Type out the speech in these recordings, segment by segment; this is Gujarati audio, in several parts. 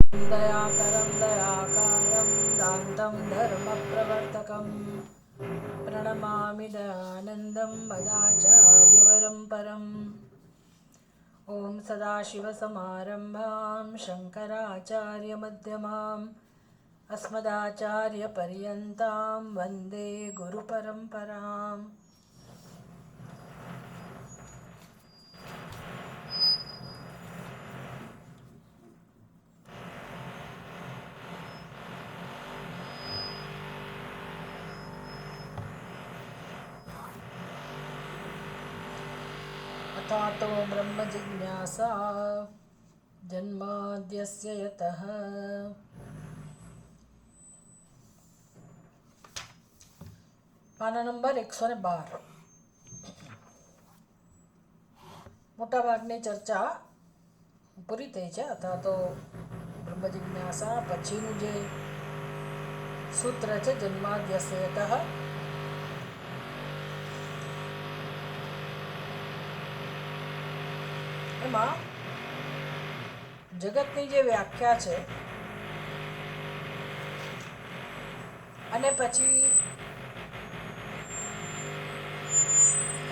दयाकरं दयाकारं दान्तं धर्मप्रवर्तकं प्रणमामि दयानन्दं मदाचार्यवरं परम्। ॐ सदाशिवसमारम्भां शङ्कराचार्यमध्यमाम् अस्मदाचार्यपर्यन्तां वन्दे गुरुपरम्पराम्। अथातो ब्रह्मजिज्ञासा जन्माद्यस्य यतः। પાના નંબર 112. મોટાભાગની ચર્ચા પૂરી થઈ છે. અથવા તો બ્રહ્મ જિજ્ઞાસા પછીનું જે સૂત્ર છે જન્માદ્યસ્ય યતઃ, એમાં જગતની જે વ્યાખ્યા છે અને પછી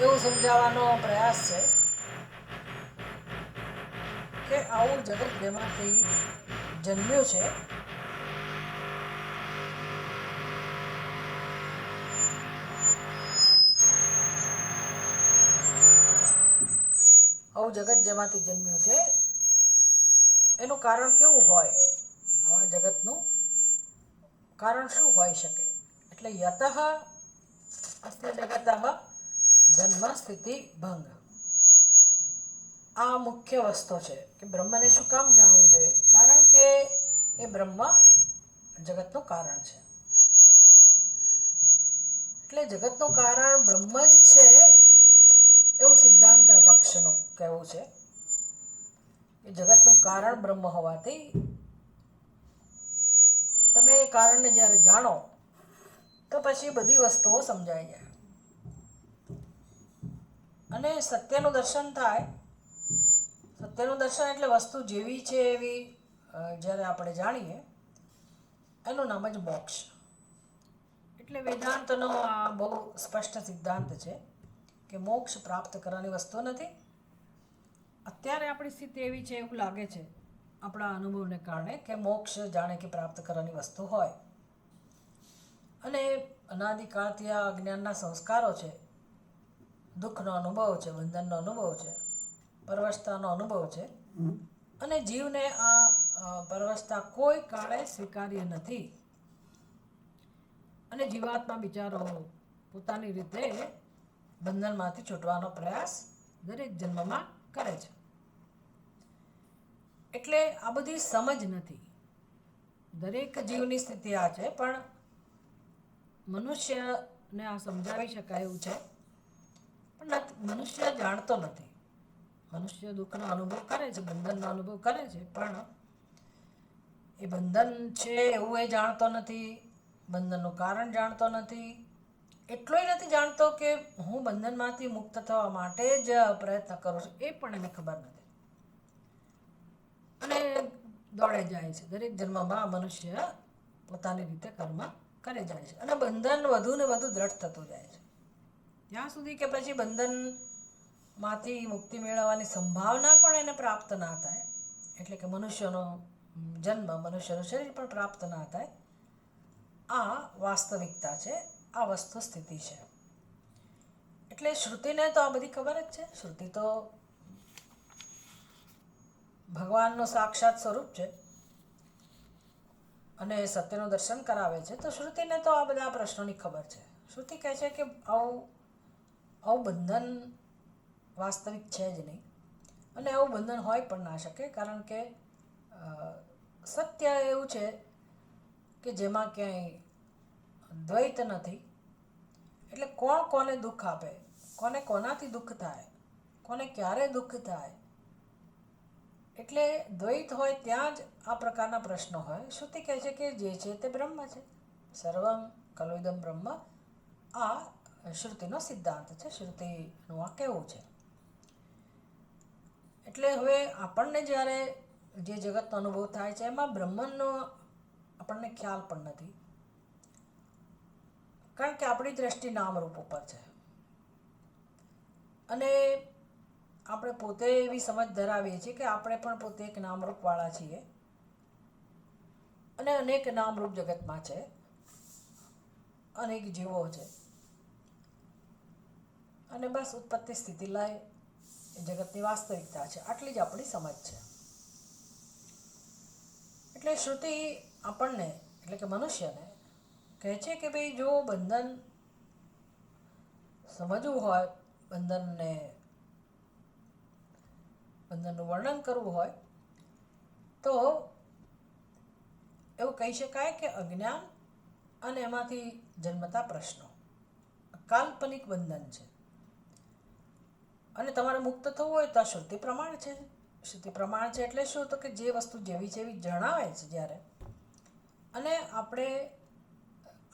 એવું સમજાવવાનો પ્રયાસ છે કે આવું જગત જેમાંથી જન્મ્યું છે એનું કારણ કેવું હોય, આવા જગતનું કારણ શું હોઈ શકે. એટલે યતઃ અસ્તિ જગતઃ જન્મ સ્થિતિ ભંગ. આ મુખ્ય વસ્તુ છે કે બ્રહ્મને શું કામ જાણવું જોઈએ? કારણ કે એ બ્રહ્મ જગતનું કારણ છે. એટલે જગતનું કારણ બ્રહ્મ જ છે એવું સિદ્ધાંત પક્ષનું કહેવું છે. જગતનું કારણ બ્રહ્મ હોવાથી તમે એ કારણને જ્યારે જાણો તો પછી બધી વસ્તુઓ સમજાઈ જાય અને સત્યનું દર્શન થાય. સત્યનું દર્શન એટલે વસ્તુ જેવી છે એવી જ્યારે આપણે જાણીએ એનું નામ જ મોક્ષ. એટલે વેદાંતનો આ બહુ સ્પષ્ટ સિદ્ધાંત છે કે મોક્ષ પ્રાપ્ત કરવાની વસ્તુ નથી. અત્યારે આપણી સ્થિતિ એવી છે, એવું લાગે છે આપણા અનુભવને કારણે કે મોક્ષ જાણે કે પ્રાપ્ત કરવાની વસ્તુ હોય. અને અનાદિકાળથી આ અજ્ઞાનના સંસ્કારો છે, દુઃખનો અનુભવ છે, બંધનનો અનુભવ છે, પરવશતાનો અનુભવ છે અને જીવને આ પરવશતા કોઈ કાળે સ્વીકાર્ય નથી. અને જીવાત્મા બિચારો પોતાની રીતે બંધનમાંથી છૂટવાનો પ્રયાસ દરેક જન્મમાં કરે છે. એટલે આ બધી સમજ નથી. દરેક જીવની સ્થિતિ આ છે, પણ મનુષ્યને આ સમજાવી શકાય એવું છે, પણ મનુષ્ય જાણતો નથી. મનુષ્ય દુઃખનો અનુભવ કરે છે, બંધનનો અનુભવ કરે છે, પણ એ બંધન છે એવું એ જાણતો નથી. બંધનનું કારણ જાણતો નથી. એટલોય નથી જાણતો કે હું બંધનમાંથી મુક્ત થવા માટે જ પ્રયત્ન કરું છું, એ પણ એને ખબર નથી. અને દોડે જાય છે. દરેક જન્મમાં મનુષ્ય પોતાની રીતે કર્મ કરે જાય છે અને બંધન વધુ ને વધુ દ્રઢ થતું જાય છે, ત્યાં સુધી કે પછી બંધનમાંથી મુક્તિ મેળવવાની સંભાવના પણ એને પ્રાપ્ત ના થાય. એટલે કે મનુષ્યનો જન્મ, મનુષ્યનું શરીર પણ પ્રાપ્ત ના થાય. આ વાસ્તવિકતા છે, આ વસ્તુ સ્થિતિ છે. એટલે શ્રુતિને તો આ બધી ખબર જ છે. શ્રુતિ તો ભગવાનનું સાક્ષાત સ્વરૂપ છે અને સત્યનું દર્શન કરાવે છે. તો શ્રુતિને તો આ બધા પ્રશ્નોની ખબર છે. શ્રુતિ કહે છે કે આવું બંધન વાસ્તવિક છે જ નહીં અને આવું બંધન હોય પણ ના શકે. કારણ કે સત્ય એવું છે કે જેમાં ક્યાંય દ્વૈત નથી. એટલે કોણ કોને દુઃખ આપે, કોને કોનાથી દુઃખ થાય, કોને ક્યારે દુઃખ થાય, એટલે દ્વૈત હોય ત્યાં જ આ પ્રકારના પ્રશ્નો હોય. શ્રુતિ કહે છે કે જે છે તે બ્રહ્મ છે. સર્વમ ખલુઇદમ બ્રહ્મ. આ શ્રુતિનો સિદ્ધાંત છે, શ્રુતિનું આ કહેવું છે. એટલે હવે આપણને જ્યારે જે જગતનો અનુભવ થાય છે એમાં બ્રહ્માંડનો આપણને ખ્યાલ પણ નથી, કારણ કે આપણી દ્રષ્ટિ નામરૂપ ઉપર છે અને આપણે પોતે એવી સમજ ધરાવીએ છીએ કે આપણે પણ પોતે એક નામરૂપવાળા છીએ અને અનેક નામરૂપ જગતમાં છે, અનેક જીવો છે અને બસ ઉત્પત્તિ સ્થિતિ લય એ જગતની વાસ્તવિકતા છે. આટલી જ આપણી સમજ છે. એટલે શ્રુતિ આપણને એટલે કે મનુષ્યને કહે છે કે ભાઈ જો બંધન સમજવું હોય, બંધનનું વર્ણન કરવું હોય તો એવું કહી શકાય કે અજ્ઞાન અને એમાંથી જન્મતા પ્રશ્નો કાલ્પનિક બંધન છે અને તમારે મુક્ત થવું હોય તો આ શ્રુતિ પ્રમાણ છે. શ્રુતિ પ્રમાણ છે એટલે શું? તો કે જે વસ્તુ જેવી જેવી જણાવે છે જ્યારે, અને આપણે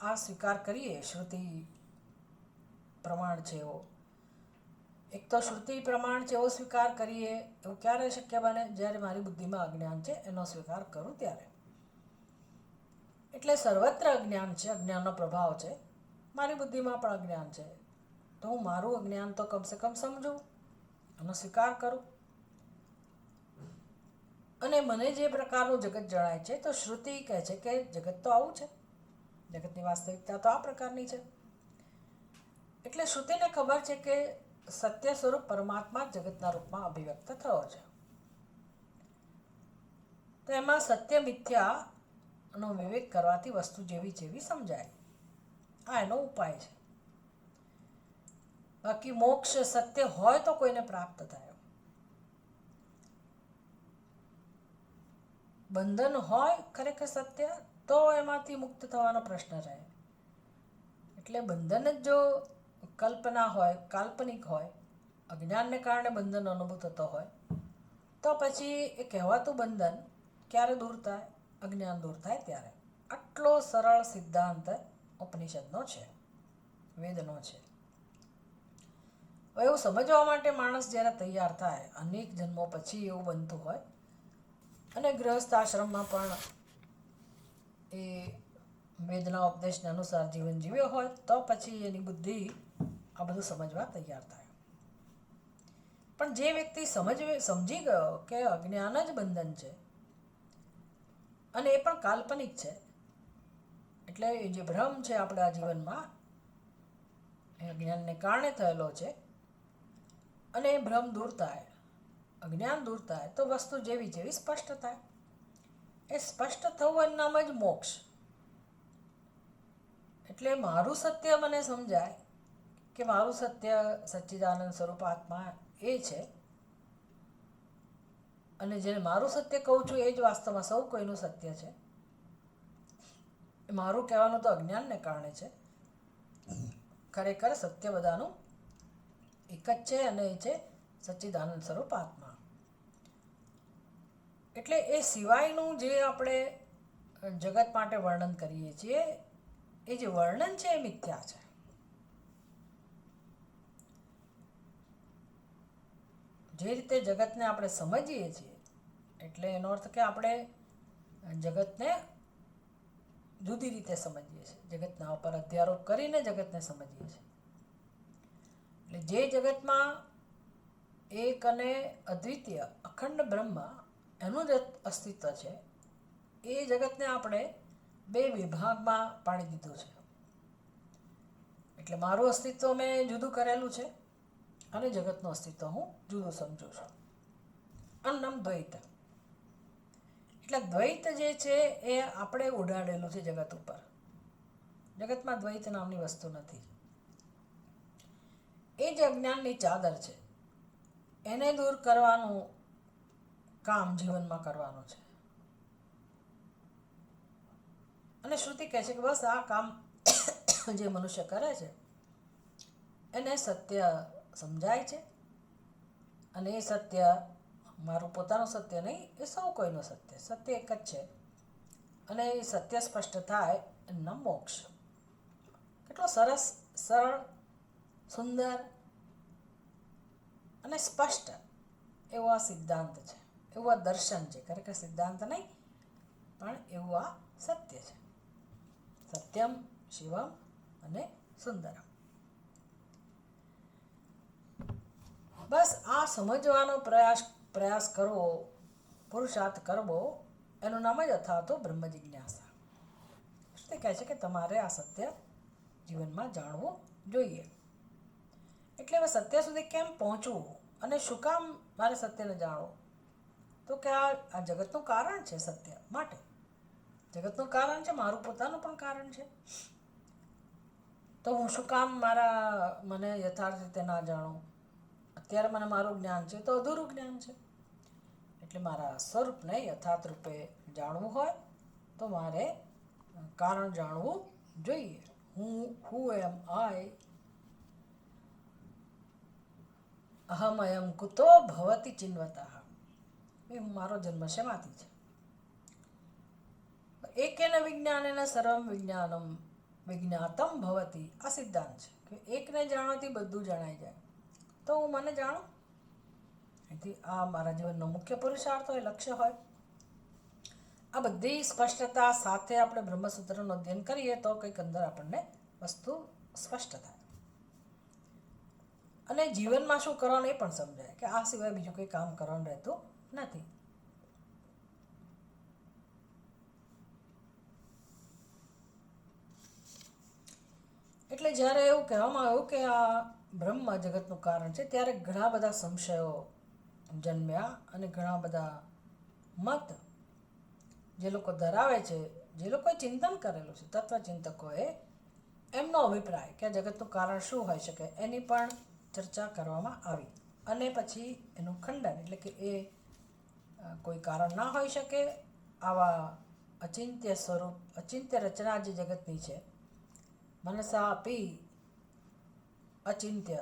આ સ્વીકાર કરીએ શ્રુતિ પ્રમાણ છે એવો, એક તો શ્રુતિ પ્રમાણ છે એવો સ્વીકાર કરીએ એવું ક્યારે શક્ય બને? જ્યારે મારી બુદ્ધિમાં અજ્ઞાન છે એનો સ્વીકાર કરું ત્યારે. એટલે સર્વત્ર અજ્ઞાન છે, અજ્ઞાનનો પ્રભાવ છે, મારી બુદ્ધિમાં પણ અજ્ઞાન છે, તો હું મારું અજ્ઞાન તો કમસે કમ સમજું, એનો સ્વીકાર કરું. અને મને જે પ્રકારનું જગત જણાય છે તો શ્રુતિ કહે છે કે જગત તો આવું છે, જગતની વાસ્તવિકતા તો આ પ્રકારની છે. એટલે શ્રુતિને ખબર છે કે સત્ય સ્વરૂપ પરમાત્મા જગતના રૂપમાં અભિવ્યક્ત થયો છે. તો એમાં સત્ય મિથ્યાનો વિવેક કરવાથી વસ્તુ જેવી જેવી સમજાય, આ એનો ઉપાય છે. બાકી મોક્ષ સત્ય હોય તો કોઈને પ્રાપ્ત થાય, બંધન હોય ખરેખર સત્ય તો એમાંથી મુક્ત થવાનો પ્રશ્ન રહે. એટલે બંધન જ જો કલ્પના હોય, કાલ્પનિક હોય, અજ્ઞાનને કારણે બંધન અનુભવ થતો હોય તો પછી એ કહેવાતું બંધન ક્યારે દૂર થાય? અજ્ઞાન દૂર થાય ત્યારે. આટલો સરળ સિદ્ધાંત ઉપનિષદનો છે, વેદનો છે. એવું સમજવા માટે માણસ જ્યારે તૈયાર થાય, અનેક જન્મો પછી એવું બનતું હોય અને ગૃહસ્થ આશ્રમમાં પણ એ વેદના ઉપદેશને અનુસાર જીવન જીવ્યો હોય તો પછી એની બુદ્ધિ આ બધું સમજવા તૈયાર થાય. પણ જે વ્યક્તિ સમજી ગયો કે અજ્ઞાન જ બંધન છે અને એ પણ કાલ્પનિક છે, એટલે એ જે ભ્રમ છે આપણા જીવનમાં એ અજ્ઞાનને કારણે થયેલો છે અને એ ભ્રમ દૂર થાય, અજ્ઞાન દૂર થાય તો વસ્તુ જેવી જેવી સ્પષ્ટ થાય. એ સ્પષ્ટ થવું એનું નામ જ મોક્ષ. એટલે મારું સત્ય મને સમજાય કે મારું સત્ય સચ્ચિદાનંદ સ્વરૂપ આત્મા એ છે અને જેને મારું સત્ય કહું છું એ જ વાસ્તવમાં સૌ કોઈનું સત્ય છે. મારું કહેવાનું તો અજ્ઞાનને કારણે છે, ખરેખર સત્ય બધાનું એક જ છે અને એ છે સચ્ચિદાનંદ સ્વરૂપ આત્મા. એટલે એ સિવાયનું જે આપણે જગત માટે વર્ણન કરીએ છીએ એ જે વર્ણન છે એ મિથ્યા છે. જે રીતે જગતને આપણે સમજીએ છીએ એટલે એનો અર્થ કે આપણે જગતને જુદી રીતે સમજીએ છીએ, જગતના ઉપર અધ્યારોપ કરીને જગતને સમજીએ છીએ. એટલે જે જગતમાં એક અને અદ્વિતીય અખંડ બ્રહ્મ એનું જ અસ્તિત્વ છે એ જગતને આપણે બે વિભાગમાં પાડી દીધું છે. એટલે મારું અસ્તિત્વ મેં જુદું કરેલું છે અને જગતનું અસ્તિત્વ હું જુદું સમજું છું. આનું નામ દ્વૈત. એટલે દ્વૈત જે છે એ આપણે ઉડાડેલું છે જગત ઉપર. જગતમાં દ્વૈત નામની વસ્તુ નથી. એ જે અજ્ઞાનની ચાદર છે એને દૂર કરવાનું કામ જીવનમાં કરવાનું છે. અને શ્રુતિ કહે છે કે બસ આ કામ જે મનુષ્ય કરે છે એને સત્ય સમજાય છે અને એ સત્ય મારું પોતાનું સત્ય નહીં, એ સૌ કોઈનું સત્ય. સત્ય એક જ છે અને એ સત્ય સ્પષ્ટ થાય એમના મોક્ષ. કેટલો સરસ, સરળ, સુંદર અને સ્પષ્ટ એવો આ સિદ્ધાંત છે. એવું આ દર્શન છે, ખરેખર સિદ્ધાંત નહીં, પણ એવું આ સત્ય છે. સત્યમ શિવમ અને સુંદરમ. બસ આ સમજવાનો પ્રયાસ કરવો, પુરુષાર્થ કરવો, એનું નામ જ અથાતો બ્રહ્મ જિજ્ઞાસા. તે કહે છે કે તમારે આ સત્ય જીવનમાં જાણવું જોઈએ. એટલે હવે સત્ય સુધી કેમ પહોંચવું અને શું કામ મારે સત્યને જાણવું? તો કે આ જગતનું કારણ છે સત્ય માટે. જગતનું કારણ છે, મારું પોતાનું પણ કારણ છે. તો હું શું કામ મને યથાર્થ રીતે ના જાણું? અત્યારે મને મારું જ્ઞાન છે તો અધૂરું જ્ઞાન છે. એટલે મારા સ્વરૂપને યથાર્થ રૂપે જાણવું હોય તો મારે કારણ જાણવું જોઈએ. હુ એમ આઈ, અહમ અયમ કુતો ભવતી ચિન્વતઃ. હું મારો જન્મ શેમાંથી છે? એકેન વિજ્ઞાનેન સર્વમ વિજ્ઞાનમ વિજ્ઞાતમ ભવતી. આ સિદ્ધાંત છે કે એકને જાણવાથી બધું જણાઈ જાય. તો હું મને જાણું. એથી આ મારા જીવનનો મુખ્ય પુરુષાર્થ હોય, લક્ષ્ય હોય. આ બધી સ્પષ્ટતા સાથે આપણે બ્રહ્મસૂત્રનું અધ્યયન કરીએ તો કંઈક અંદર આપણને વસ્તુ સ્પષ્ટ થાય. અને જીવનમાં શું કરવાનું એ પણ સમજાય કે આ સિવાય બીજું કંઈ કામ કરવાનું રહેતું નથી. એટલે જ્યારે એવું કહેવામાં આવ્યું કે આ બ્રહ્મ જગતનું કારણ છે, ત્યારે ઘણા બધા સંશયો જન્મ્યા અને ઘણા બધા મત જે લોકો ધરાવે છે, જે લોકોએ ચિંતન કરેલું છે, તત્વચિંતકોએ, એમનો અભિપ્રાય કે આ જગતનું કારણ શું હોઈ શકે એની પણ ચર્ચા કરવામાં આવી. અને પછી એનું ખંડન, એટલે કે એ કોઈ કારણ ના હોઈ શકે. આવા અચિંત્ય સ્વરૂપ, અચિંત્ય રચના જે જગતની છે, મનસા આપી અચિંત્ય,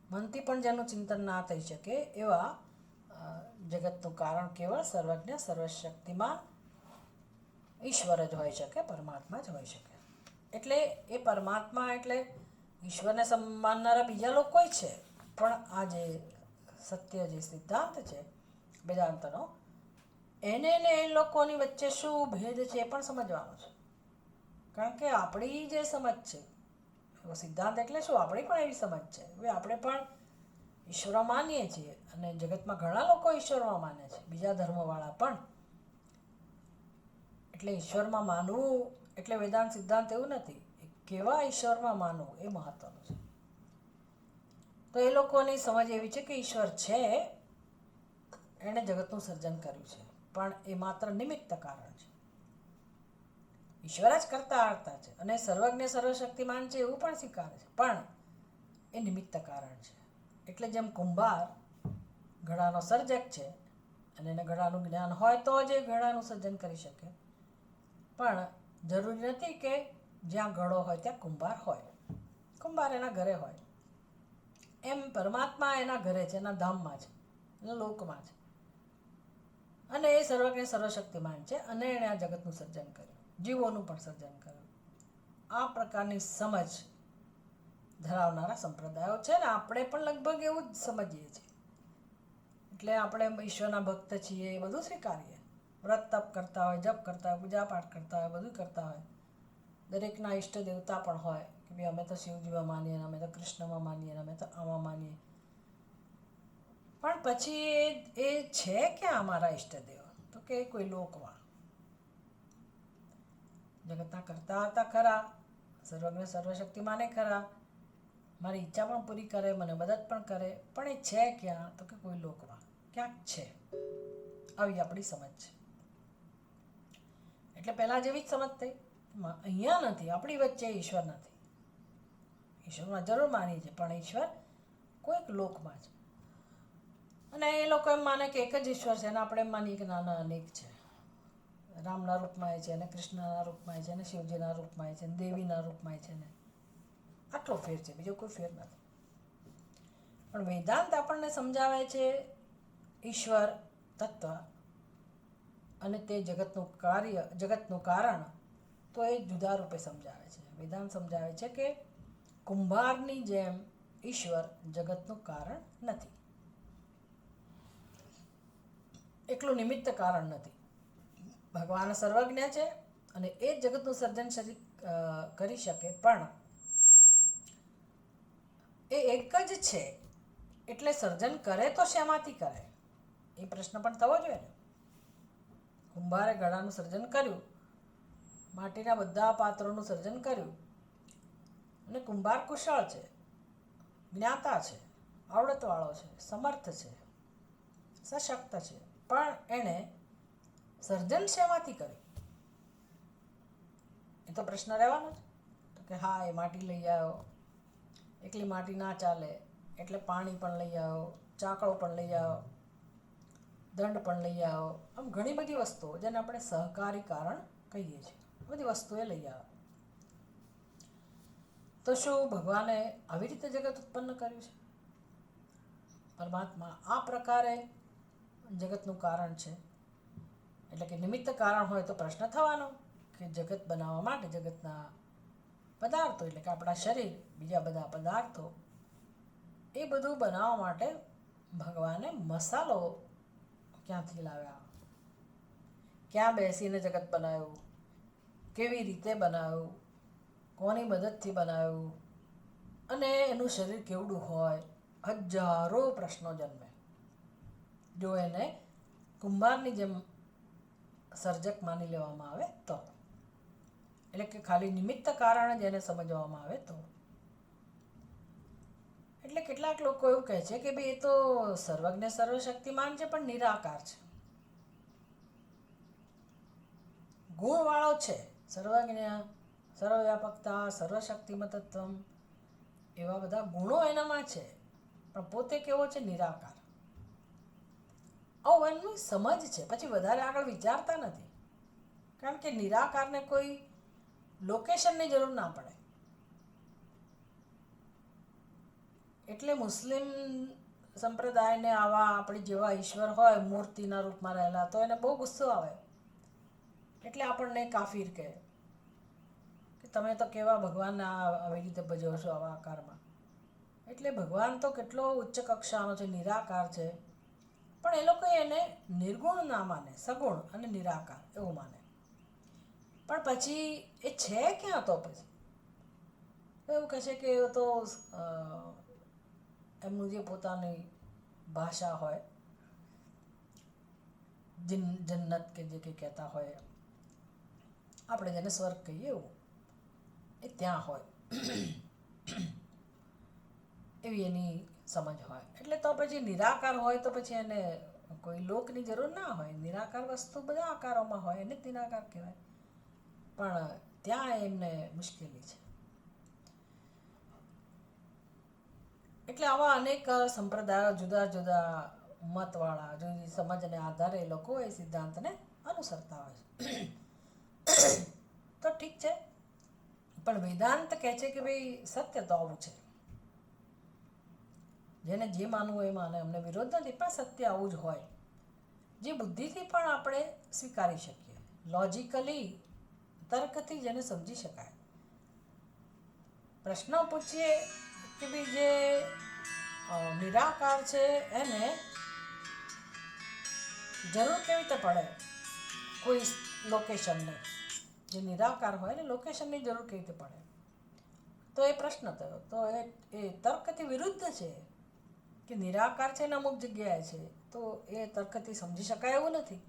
મનથી પણ જેનું ચિંતન ના થઈ શકે એવા જગતનું કારણ કેવળ સર્વજ્ઞ સર્વશક્તિમાન ઈશ્વર જ હોઈ શકે, પરમાત્મા જ હોઈ શકે. એટલે એ પરમાત્મા એટલે ઈશ્વરને માનનારા બીજા લોકો છે, પણ આ જે સત્ય જે સિદ્ધાંત છે વેદાંતનો, એને ને એ લોકોની વચ્ચે શું ભેદ છે એ પણ સમજવાનું છે. કારણ કે આપણી જે સમજ છે, સિદ્ધાંત એટલે શું, આપણી પણ એવી સમજ છે. હવે આપણે પણ ઈશ્વરમાં માનીએ છીએ અને જગતમાં ઘણા લોકો ઈશ્વરમાં માને છે, બીજા ધર્મવાળા પણ. એટલે ઈશ્વરમાં માનવું એટલે વેદાંત સિદ્ધાંત એવું નથી, કેવા ઈશ્વરમાં માનવું એ મહત્વનું છે. તો એ લોકોની સમજ એવી છે કે ઈશ્વર છે, એણે જગતનું સર્જન કર્યું છે, પણ એ માત્ર નિમિત્ત કારણ છે. ઈશ્વર જ કરતા હરતા છે અને સર્વજ્ઞ સર્વશક્તિમાન છે એવું પણ સ્વીકારે છે, પણ એ નિમિત્ત કારણ છે. એટલે જેમ કુંભાર ઘડાનો સર્જક છે અને એને ઘડાનું જ્ઞાન હોય તો જ એ ઘડાનું સર્જન કરી શકે, પણ જરૂરી નથી કે જ્યાં ઘડો હોય ત્યાં કુંભાર હોય. કુંભાર એના ઘરે હોય. એમ પરમાત્મા એના ઘરે છે, એના ધામમાં છે, એના લોકમાં છે, અને એ સર્વજ્ઞ સર્વશક્તિમાન છે અને એણે આ જગતનું સર્જન કર્યું, જીવોનું પણ સર્જન કર્યું. આ પ્રકારની સમજ ધરાવનારા સંપ્રદાયો છે ને આપણે પણ લગભગ એવું જ સમજીએ છીએ. એટલે આપણે ઈશ્વરના ભક્ત છીએ એ બધું સ્વીકારીએ. વ્રત તપ કરતા હોય, જપ કરતા હોય, પૂજા પાઠ કરતા હોય, બધું કરતા હોય. દરેકના ઈષ્ટ દેવતા પણ હોય કે ભાઈ અમે તો શિવજીમાં માનીએ, અમે તો કૃષ્ણમાં માનીએ, અમે તો આમાં માનીએ. પણ પછી એ છે ક્યાં અમારા ઈષ્ટદેવ? તો કે કોઈ લોકમાં જગતના કરતા હતા ખરા, સર્વજ્ઞ સર્વશક્તિમાને ખરા, મારી ઈચ્છા પણ પૂરી કરે, મને મદદ પણ કરે, પણ એ છે ક્યાં? તો કે કોઈ લોકમાં ક્યાંક છે. આવી આપણી સમજ છે. એટલે પહેલાં જેવી જ સમજ થઈ, અહીંયા નથી, આપણી વચ્ચે ઈશ્વર નથી. ઈશ્વરમાં જરૂર માનીએ છીએ, પણ ઈશ્વર કોઈક લોકમાં છે. અને એ લોકો એમ માને કે એક જ ઈશ્વર છે, અને આપણે એમ માનીએ કે નાના અનેક છે. રામના રૂપમાં છે, અને કૃષ્ણના રૂપમાં છે, અને શિવજીના રૂપમાં છે, અને દેવીના રૂપમાં છે ને. આટલો ફેર છે, બીજો કોઈ ફેર નથી. પણ વેદાંત આપણને સમજાવે છે ઈશ્વર તત્વ અને તે જગતનું કાર્ય, જગતનું કારણ, તો એ જુદા રૂપે સમજાવે છે. વેદાંત સમજાવે છે કે કુંભારની જેમ ઈશ્વર જગતનું કારણ નથી. એકલું નિમિત્ત કારણ નથી. ભગવાન સર્વજ્ઞ છે અને એ જ જગતનું સર્જન કરી શકે, પણ એ એક જ છે એટલે સર્જન કરે તો શેમાંથી કરે એ પ્રશ્ન પણ થવો જોઈએ ને. કુંભારે ઘડાનું સર્જન કર્યું, માટીના બધા પાત્રોનું સર્જન કર્યું, અને કુંભાર કુશળ છે, જ્ઞાતા છે, આવડતવાળો છે, સમર્થ છે, સશક્ત છે, પણ એણે સર્જન શેમાંથી કર્યું એ તો પ્રશ્ન રહેવાનો જ. તો કે હા, એ માટી લઈ આવ્યો, એકલી માટી ના ચાલે એટલે પાણી પણ લઈ આવ્યો, ચાકડો પણ લઈ આવ્યો, દંડ પણ લઈ આવ્યો. આમ ઘણી બધી વસ્તુઓ જેને આપણે સહકારી કારણ કહીએ છીએ, બધી વસ્તુએ લઈ આવે. તો શું ભગવાને આવી રીતે જગત ઉત્પન્ન કર્યું છે? પરમાત્મા આ પ્રકારે જગતનું કારણ છે. એટલે કે નિમિત્ત કારણ હોય તો પ્રશ્ન થવાનો કે જગત બનાવવા માટે જગતના પદાર્થો, એટલે કે આપણા શરીર, બીજા બધા પદાર્થો, એ બધું બનાવવા માટે ભગવાને મસાલો ક્યાંથી લાવ્યા, ક્યાં બેસીને જગત બનાવ્યું, કેવી રીતે બનાવ્યું, કોની મદદથી બનાવ્યું, અને એનું શરીર કેવડું હોય, હજારો પ્રશ્નો જન્મે જો એને કુંભારની જેમ સર્જક માની લેવામાં આવે તો. એટલે કે ખાલી નિમિત્ત કારણ જ એને સમજવામાં આવે તો. એટલે કેટલાક લોકો એવું કહે છે કે ભાઈ એ તો સર્વજ્ઞ સર્વશક્તિમાન છે પણ નિરાકાર છે, ગુણવાળો છે, સર્વજ્ઞ, સર્વવ્યાપકતા, સર્વશક્તિમતત્વમ, એવા બધા ગુણો એનામાં છે, પણ પોતે કેવો છે? નિરાકાર. આવું એમની સમજ છે, પછી વધારે આગળ વિચારતા નથી. કારણ કે નિરાકારને કોઈ લોકેશનની જરૂર ના પડે. એટલે મુસ્લિમ સંપ્રદાયને આવા આપણી જેવા ઈશ્વર હોય મૂર્તિના રૂપમાં રહેલા તો એને બહુ ગુસ્સો આવે. એટલે આપણને કાફીર કહે કે તમે તો કેવા ભગવાનને આવી રીતે ભજવો છો આવા આકારમાં. એટલે ભગવાન તો કેટલો ઉચ્ચ કક્ષાનો છે, નિરાકાર છે, પણ એ લોકો એને નિર્ગુણ ના માને, સગુણ અને નિરાકાર એવું માને. પણ પછી એ છે ક્યાં? તો પછી એવું કહે છે કે એ તો એમનું જે પોતાની ભાષા હોય, જન્નત કે જે કંઈ કહેતા હોય, આપણે જેને સ્વર્ગ કહીએ એવું, એ ત્યાં હોય એવી એની સમજ હોય. એટલે તો પછી નિરાકાર હોય તો પછી એને કોઈ લોકની જરૂર ના હોય. નિરાકાર વસ્તુ બધા આકારોમાં હોય, એને જ નિરાકાર કહેવાય. પણ ત્યાં એમને મુશ્કેલી છે. એટલે આવા અનેક સંપ્રદાયો, જુદા જુદા મતવાળા, જુદી સમજને આધારે એ લોકો એ સિદ્ધાંતને અનુસરતા હોય છે. તો ઠીક છે, પણ વેદાંત કહે છે કે ભાઈ સત્ય તો આવું છે, જેને જે માનવું એ માને, અમને વિરોધ નથી, પણ સત્ય આવું જ હોય, જે બુદ્ધિથી પણ આપણે સ્વીકારી શકીએ, લોજિકલી, તર્કથી જેને સમજી શકાય. પ્રશ્ન પૂછીએ કે ભાઈ જે નિરાકાર છે એને જરૂર કેવી રીતે પડે કોઈ લોકેશનને? જે નિરાકાર હોય ને લોકેશનની જરૂર કેવી રીતે પડે? તો એ પ્રશ્ન થયો. તો એ તર્કથી વિરુદ્ધ છે કે નિરાકાર છે ને અમુક જગ્યાએ છે, તો એ તર્કથી સમજી શકાય એવું નથી.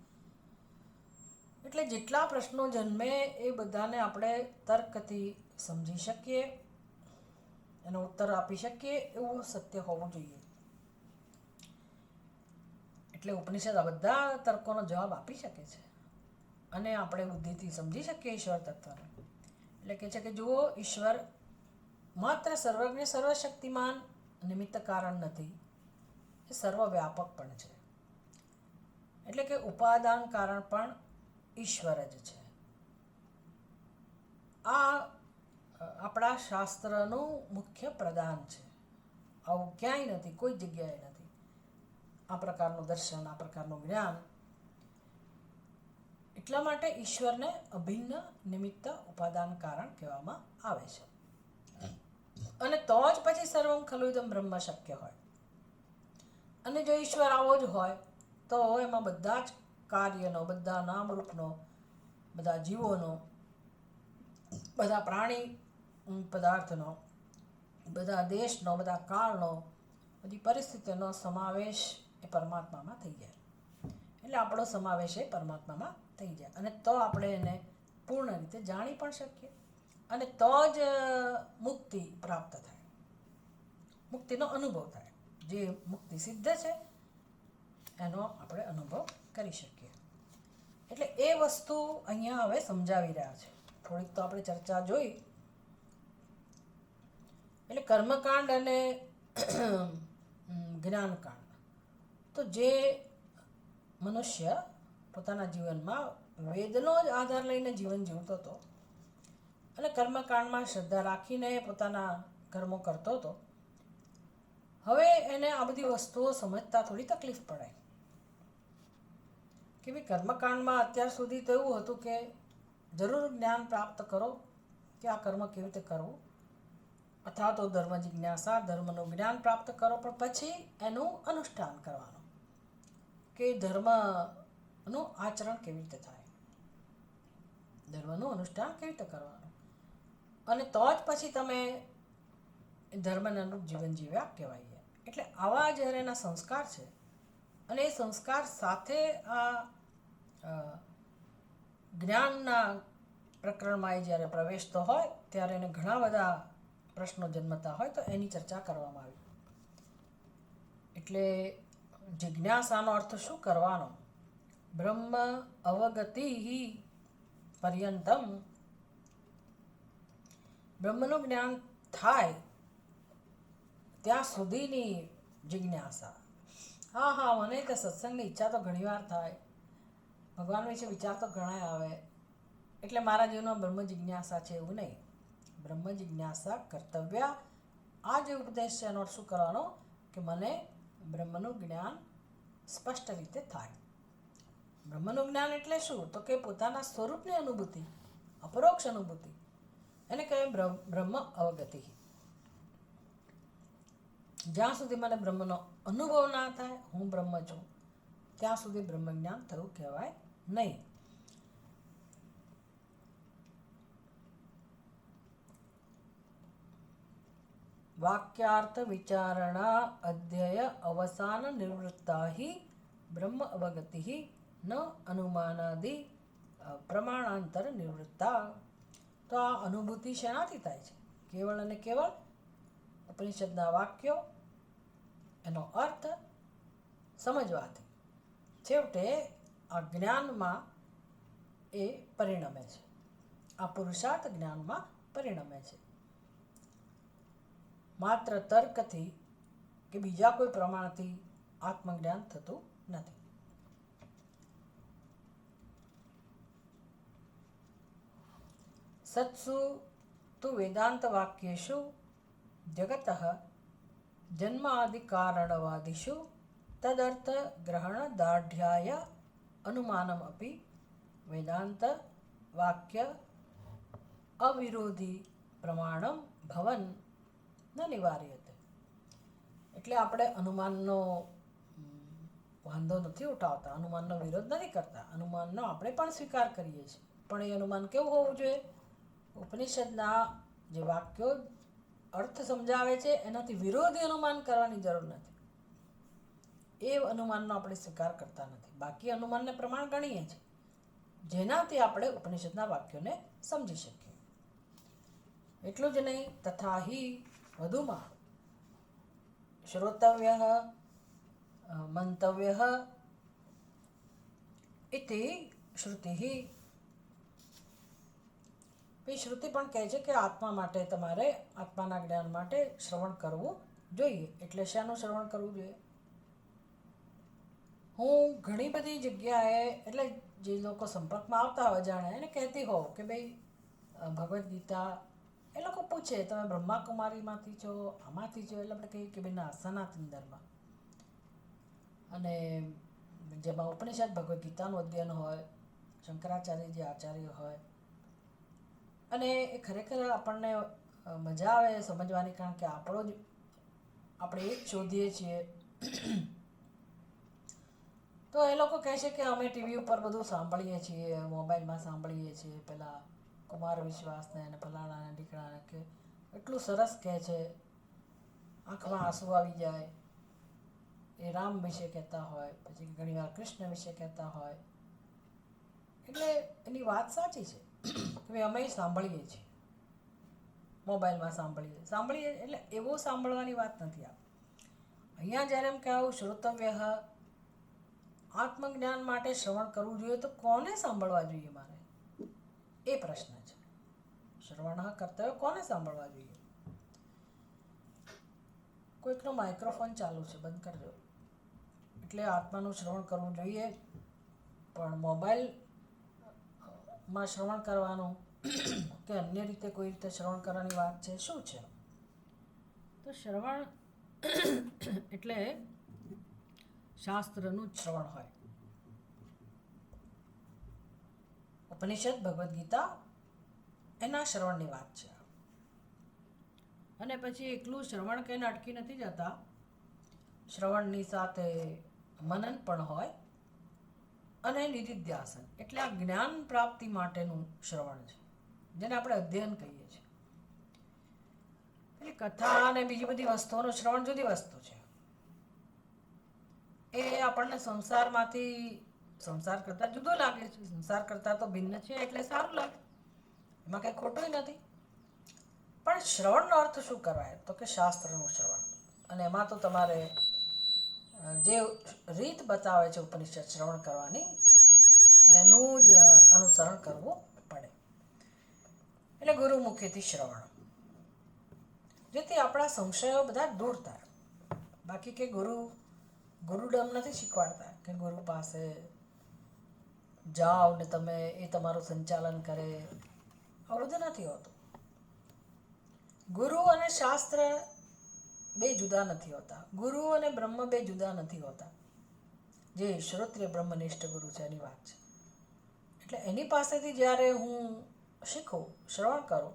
એટલે જેટલા પ્રશ્નો જન્મે એ બધાને આપણે તર્કથી સમજી શકીએ, એનો ઉત્તર આપી શકીએ એવું સત્ય હોવું જોઈએ. એટલે ઉપનિષદ આ બધા તર્કોનો જવાબ આપી શકે છે અને આપણે બુદ્ધિથી સમજી શકીએ ઈશ્વર તત્વને. એટલે કે છે કે જુઓ, ઈશ્વર માત્ર સર્વજ્ઞ સર્વશક્તિમાન નિમિત્ત કારણ નથી, એ સર્વવ્યાપક પણ છે. એટલે કે ઉપાદાન કારણ પણ ઈશ્વર જ છે. આ આપણા શાસ્ત્રનું મુખ્ય પ્રદાન છે. આવું ક્યાંય નથી, કોઈ જગ્યાએ નથી આ પ્રકારનું દર્શન, આ પ્રકારનું જ્ઞાન. એટલા માટે ઈશ્વરને અભિન્ન નિમિત્ત ઉપાદાન કારણ કહેવામાં આવે છે. અને તો જ પછી સર્વમ ખલુ ઇદમ બ્રહ્મ શક્ય હોય. અને જો ઈશ્વર આવો જ હોય તો એમાં બધા જ કાર્યનો, બધા નામરૂપનો, બધા જીવોનો, બધા પ્રાણી પદાર્થનો, બધા દેશનો, બધા કાળનો, બધી પરિસ્થિતિનો સમાવેશ એ પરમાત્મામાં થઈ જાય. એટલે આપણો સમાવેશ એ પરમાત્મામાં થઈ જાય, અને તો આપણે એને પૂર્ણ રીતે જાણી પણ શકીએ, અને તો જ મુક્તિ પ્રાપ્ત થાય, મુક્તિનો અનુભવ થાય. જે મુક્તિ સિદ્ધ છે એનો આપણે અનુભવ કરી શકીએ. એટલે એ વસ્તુ અહીંયા હવે સમજાવી રહ્યા છે. થોડીક તો આપણે ચર્ચા જોઈ. એટલે કર્મકાંડ અને જ્ઞાનકાંડ, તો જે મનુષ્ય પોતાના જીવનમાં વેદનો જ આધાર લઈને જીવન જીવતો હતો અને કર્મકાંડમાં શ્રદ્ધા રાખીને પોતાના કર્મો કરતો હતો, હવે એને આ બધી વસ્તુઓ સમજતા થોડી તકલીફ પડે કે ભાઈ કર્મકાંડમાં અત્યાર સુધી તો એવું હતું કે જરૂર જ્ઞાન પ્રાપ્ત કરો કે આ કર્મ કેવી રીતે કરવું, અથવા તો ધર્મ જિજ્ઞાસા, ધર્મનું જ્ઞાન પ્રાપ્ત કરો, પણ પછી એનું અનુષ્ઠાન કરવાનું કે ધર્મનું આચરણ કેવી રીતે થાય, ધર્મનું અનુષ્ઠાન કેવી રીતે કરવાનું, અને તો જ પછી તમે ધર્મને અનુરૂપ જીવન જીવ્યા કહેવાય. એટલે આવા જ્યારે એના સંસ્કાર છે, અને એ સંસ્કાર સાથે આ જ્ઞાનના પ્રકરણમાં એ જ્યારે પ્રવેશતો હોય ત્યારે એને ઘણા બધા પ્રશ્નો જન્મતા હોય, તો એની ચર્ચા કરવામાં આવી. એટલે જિજ્ઞાસાનો અર્થ શું કરવાનો? બ્રહ્મ અવગતિ પર્યંતમ, બ્રહ્મનું જ્ઞાન થાય ત્યાં સુધીની જિજ્ઞાસા. હા, મને તો સત્સંગની ઈચ્છા તો ઘણીવાર થાય, ભગવાન વિશે વિચાર તો ઘણા આવે, એટલે મારા જીવનમાં બ્રહ્મ જિજ્ઞાસા છે એવું નહીં. બ્રહ્મ જિજ્ઞાસા કર્તવ્ય. આ જે ઉપદેશ છે એનો શું કરવાનો કે મને બ્રહ્મનું જ્ઞાન સ્પષ્ટ રીતે થાય. બ્રહ્મનું જ્ઞાન એટલે શું? તો કે પોતાના સ્વરૂપની અનુભૂતિ, અપરોક્ષ અનુભૂતિ, એને કહેવાય બ્રહ્મ અવગતિ. જ્યાં સુધી મને બ્રહ્મનો અનુભવ ના થાય, હું બ્રહ્મ છું, ત્યાં સુધી બ્રહ્મ જ્ઞાન થયું કહેવાય નહીં. વાક્યાર્થ વિચારણા અધ્યય અવસાન નિવૃત્તા હિ બ્રહ્મ અવગતિ ન અનુમાનાદિ પ્રમાણાંતર નિવૃત્તા. તો આ અનુભૂતિ શેનાથી થાય છે? કેવળ અને કેવળ ઉપનિષદના વાક્યો, એનો અર્થ સમજવાથી છેવટે આ જ્ઞાનમાં એ પરિણમે છે, આ પુરુષાર્થ જ્ઞાનમાં પરિણમે છે. માત્ર તર્કથી કે બીજા કોઈ પ્રમાણથી આત્મજ્ઞાન થતું નથી. સત્સુ તુ વેદાંત વાક્યેષુ જગતઃ જન્માદિકારણવાદિષુ તદર્થ ગ્રહણ દાઢ્યાય અનુમાનમ અપી વેદાંત વાક્ય અવિરોધી પ્રમાણમ ભવન ન નિવાર્યતે. એટલે આપણે અનુમાનનો વાંધો નથી ઉઠાવતા, અનુમાનનો વિરોધ નથી કરતા, અનુમાનનો આપણે પણ સ્વીકાર કરીએ છીએ, પણ એ અનુમાન કેવું હોવું જોઈએ? ઉપનિષદના જે વાક્યો અર્થ સમજાવે છે એનાથી વિરોધી અનુમાન કરવાની જરૂર નથી. એ અનુમાનનો આપણે સ્વીકાર કરતા નથી. બાકી અનુમાનને પ્રમાણ ગણીએ છીએ, જેનાથી આપણે ઉપનિષદના વાક્યોને સમજી શકીએ. એટલું જ નહીં, તથા હિ વધુમાં શ્રોતવ્ય મંતવ્ય ઇતિ શ્રુતિ. શ્રુતિ પણ કહે છે કે આત્મા માટે તમારે આત્માના જ્ઞાન માટે શ્રવણ કરવું જોઈએ. એટલે શાનું શ્રવણ કરવું જોઈએ? હું ઘણી બધી જગ્યાએ, એટલે જે લોકો સંપર્કમાં આવતા હોય જાણે, એને કહેતી હોઉં કે ભાઈ ભગવદ્ ગીતા, એ લોકો પૂછે તમે બ્રહ્માકુમારીમાંથી છો, આમાંથી છો? એટલે આપણે કહીએ કે ભાઈ ના, સનાતન ધર્મ. અને જેમાં ઉપનિષદ ભગવદ્ ગીતાનું અધ્યયન હોય, શંકરાચાર્ય જે આચાર્ય હોય, અને એ ખરેખર આપણને મજા આવે સમજવાની, કારણ કે આપણે એ જ શોધીએ છીએ તો એ લોકો કહે છે કે અમે ટીવી ઉપર બધું સાંભળીએ છીએ, મોબાઈલમાં સાંભળીએ છીએ, પેલા કુમાર વિશ્વાસને અને ફલાણાને ઢીકણાને કે એટલું સરસ કહે છે, આંખમાં આંસુ આવી જાય. એ રામ વિશે કહેતા હોય, પછી ઘણીવાર કૃષ્ણ વિશે કહેતા હોય. એટલે એની વાત સાચી છે કે અમે સાંભળીએ છીએ, મોબાઈલમાં સાંભળીએ એટલે એવું સાંભળવાની વાત નથી. અહીંયા જ્યારે એમ કહેવું શ્રોતવ્ય આત્મજ્ઞાન માટે શ્રવણ કરવું જોઈએ, તો કોને સાંભળવા જોઈએ મારે? એ પ્રશ્ન છે. શ્રવણ કર્તવ્ય કોને સાંભળવા જોઈએ? કોઈકનો માઇક્રોફોન ચાલુ છે, બંધ કરજો. એટલે આત્માનું શ્રવણ કરવું જોઈએ, પણ મોબાઈલમાં શ્રવણ કરવાનું કે અન્ય રીતે કોઈ રીતે શ્રવણ કરવાની વાત છે, શું છે? તો શ્રવણ એટલે શાસ્ત્રનું જ શ્રવણ હોય. ઉપનિષદ, ભગવદ્ ગીતા એના શ્રવણની વાત છે. અને પછી એકલું શ્રવણ કહીને અટકી નથી જતા. શ્રવણની સાથે મનન પણ હોય અને નિધિધ્યાસન એટલે આ જ્ઞાન પ્રાપ્તિ માટેનું શ્રવણ છે, જેને આપણે અધ્યયન કહીએ છીએ. એટલે કથા અને બીજી બધી વસ્તુઓનું શ્રવણ જુદી વસ્તુ છે. એ આપણને સંસાર કરતાં જુદો લાગે છે. સંસાર કરતાં તો ભિન્ન છે એટલે સારું લાગે, એમાં કંઈ ખોટું નથી. પણ શ્રવણનો અર્થ શું કરાય? તો કે શાસ્ત્રનું શ્રવણ. અને એમાં તો તમારે જે રીત બતાવે છે ઉપનિષદ શ્રવણ કરવાની, એનું જ અનુસરણ કરવું પડે. એટલે ગુરુમુખેથી શ્રવણ, જેથી આપણા સંશયો બધા દૂર થાય. બાકી કે ગુરુડમ નથી શીખવાડતા કે ગુરુ પાસે જાઓ ને તમે એ તમારું સંચાલન કરે, આવું બધું નથી હોતું. ગુરુ અને શાસ્ત્ર બે જુદા નથી હોતા. ગુરુ અને બ્રહ્મ બે જુદા નથી હોતા. જે શ્રોત્રિય બ્રહ્મનિષ્ઠ ગુરુ છે એની વાત છે. એટલે એની પાસેથી જ્યારે હું શીખું, શ્રવણ કરું,